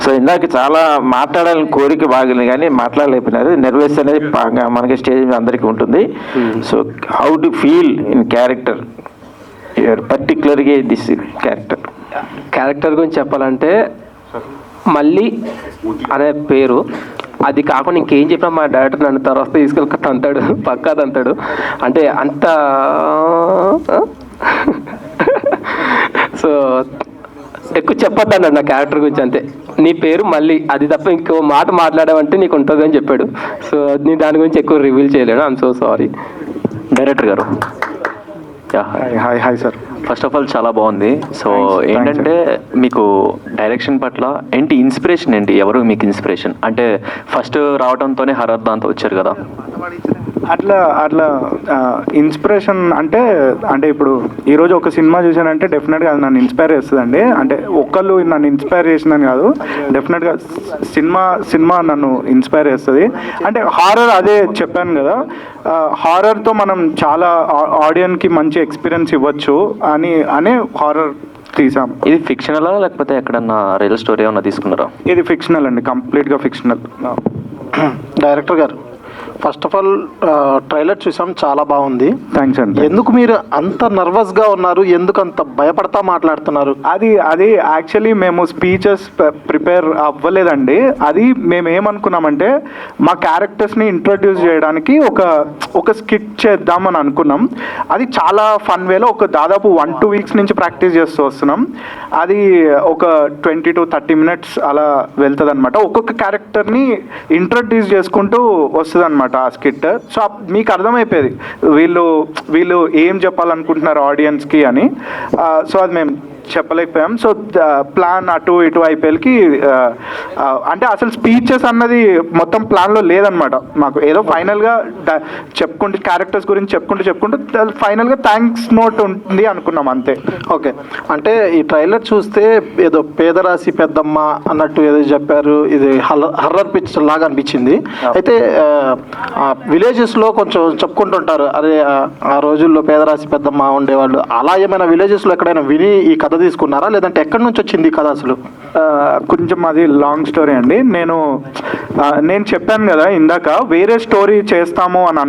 సో ఇందాక చాలా మాట్లాడాలని కోరిక బాగుంది కానీ మాట్లాడలేకపోయినారు. నెర్వస్ అనేది మనకి స్టేజ్ మీద అందరికీ ఉంటుంది. So how do feel in character, పర్టికులర్గా దిస్ క్యారెక్టర్ గురించి చెప్పాలంటే, మళ్ళీ అనే పేరు అది కాకుండా ఇంకేం చెప్పినా మా డైరెక్టర్ నన్ను తర్వాత తీసుకెళ్ళి తంతాడు, పక్కా తంతాడు. అంటే అంత సో ఎక్కువ చెప్పొద్దు నా క్యారెక్టర్ గురించి. అంతే, నీ పేరు మళ్ళీ, అది తప్ప ఇంకో మాట మాట్లాడావంటే నీకు ఉంటుంది అని చెప్పాడు. సో నేను దాని గురించి ఎక్కువ రివీల్ చేయలేను. I'm so sorry. డైరెక్టర్ గారు, hi sir. First of all చాలా బాగుంది. సో ఏంటంటే మీకు డైరెక్షన్ పట్ల ఏంటి ఇన్స్పిరేషన్, ఏంటి ఎవరు మీకు ఇన్స్పిరేషన్? అంటే ఫస్ట్ రావడంతోనే హర్రర్ దాంతో వచ్చారు కదా. అట్లా ఇన్స్పిరేషన్ అంటే ఇప్పుడు ఈరోజు ఒక సినిమా చూసానంటే డెఫినెట్గా అది నన్ను ఇన్స్పైర్ చేస్తుందండి. అంటే ఒక్కళ్ళు నన్ను ఇన్స్పైర్ చేసిందని కాదు, డెఫినెట్గా సినిమా నన్ను ఇన్స్పైర్ చేస్తుంది. అంటే హారర్, అదే చెప్పాను కదా, హారర్తో మనం చాలా ఆడియన్స్కి మంచి ఎక్స్పీరియన్స్ ఇవ్వచ్చు అనే హారర్ తీసాం. ఇది ఫిక్షనలా లేకపోతే ఎక్కడన్నా రియల్ స్టోరీ ఏమన్నా తీసుకున్నారా? ఇది ఫిక్షనల్ అండి, కంప్లీట్గా ఫిక్షనల్. డైరెక్టర్ గారు, ఫస్ట్ ఆఫ్ ఆల్ ట్రైలర్ చూసాం, చాలా బాగుంది. థ్యాంక్స్ అండి. ఎందుకు మీరు అంత నర్వస్గా ఉన్నారు, ఎందుకు అంత భయపడతా మాట్లాడుతున్నారు? అది యాక్చువల్లీ మేము స్పీచెస్ ప్రిపేర్ అవ్వలేదండి. అది మేము ఏమనుకున్నామంటే మా క్యారెక్టర్స్ని ఇంట్రడ్యూస్ చేయడానికి ఒక స్కిట్ చేద్దామని అనుకున్నాం. అది చాలా ఫన్ వేలో దాదాపు 1-2 weeks నుంచి ప్రాక్టీస్ చేస్తూ వస్తున్నాం. అది ఒక 20 to 30 minutes అలా వెళ్తుంది అనమాట. ఒక్కొక్క క్యారెక్టర్ని ఇంట్రడ్యూస్ చేసుకుంటూ వస్తుంది అనమాట ఆ స్కిట్. సో మీకు అర్థమైపోయేది వీళ్ళు ఏం చెప్పాలనుకుంటున్నారు ఆడియన్స్కి అని. సో అది మేము చెప్పలేకపోయాం. సో ప్లాన్ అటు ఇటు అయిపోయేకి అంటే అసలు స్పీచెస్ అన్నది మొత్తం ప్లాన్లో లేదనమాట. మాకు ఏదో ఫైనల్గా చెప్పుకుంటూ క్యారెక్టర్స్ గురించి చెప్పుకుంటూ ఫైనల్గా థ్యాంక్స్ నోట్ ఉంటుంది అనుకున్నాం, అంతే. ఓకే, అంటే ఈ ట్రైలర్ చూస్తే ఏదో పేదరాశి పెద్దమ్మ అన్నట్టు ఏదో చెప్పారు, ఇది హర్రర్ పిక్చర్ లాగా అనిపించింది. అయితే విలేజెస్లో కొంచెం చెప్పుకుంటుంటారు, అరే ఆ రోజుల్లో పేదరాశి పెద్దమ్మ ఉండేవాళ్ళు, అలా ఏమైనా విలేజెస్లో ఎక్కడైనా విని ఈ కథ కథ తీసుకున్నారా, లేదంటే ఎక్కడి నుంచి వచ్చింది ఈ కథ అసలు? కొంచెం అది లాంగ్ స్టోరీ అండి. నేను చెప్పాను కదా ఇందాక, వేరే స్టోరీ చేస్తాము అని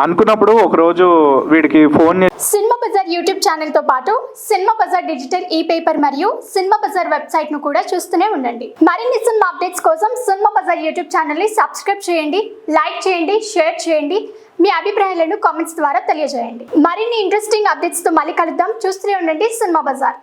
అనుకున్నప్పుడు ఒకరోజు వీడికి phone Cinema Bazaar YouTube channel తో పాటు Cinema Bazaar digital e paper మరియు సినిమా బజార్ వెబ్సైట్ ను కూడా చూస్తూనే ఉండండి. మరిన్ని సినిమా అప్డేట్స్ కోసం సినిమా బజార్ యూట్యూబ్ ఛానల్ ని సబ్స్క్రైబ్ చేయండి, లైక్ చేయండి, షేర్ చేయండి, మీ అభిప్రాయాలను కామెంట్స్ ద్వారా తెలియజేయండి. మరిన్ని ఇంట్రెస్టింగ్ అప్డేట్స్ తో మళ్ళీ కలుద్దాం. చూస్తూనే ఉండండి సినిమా బజార్.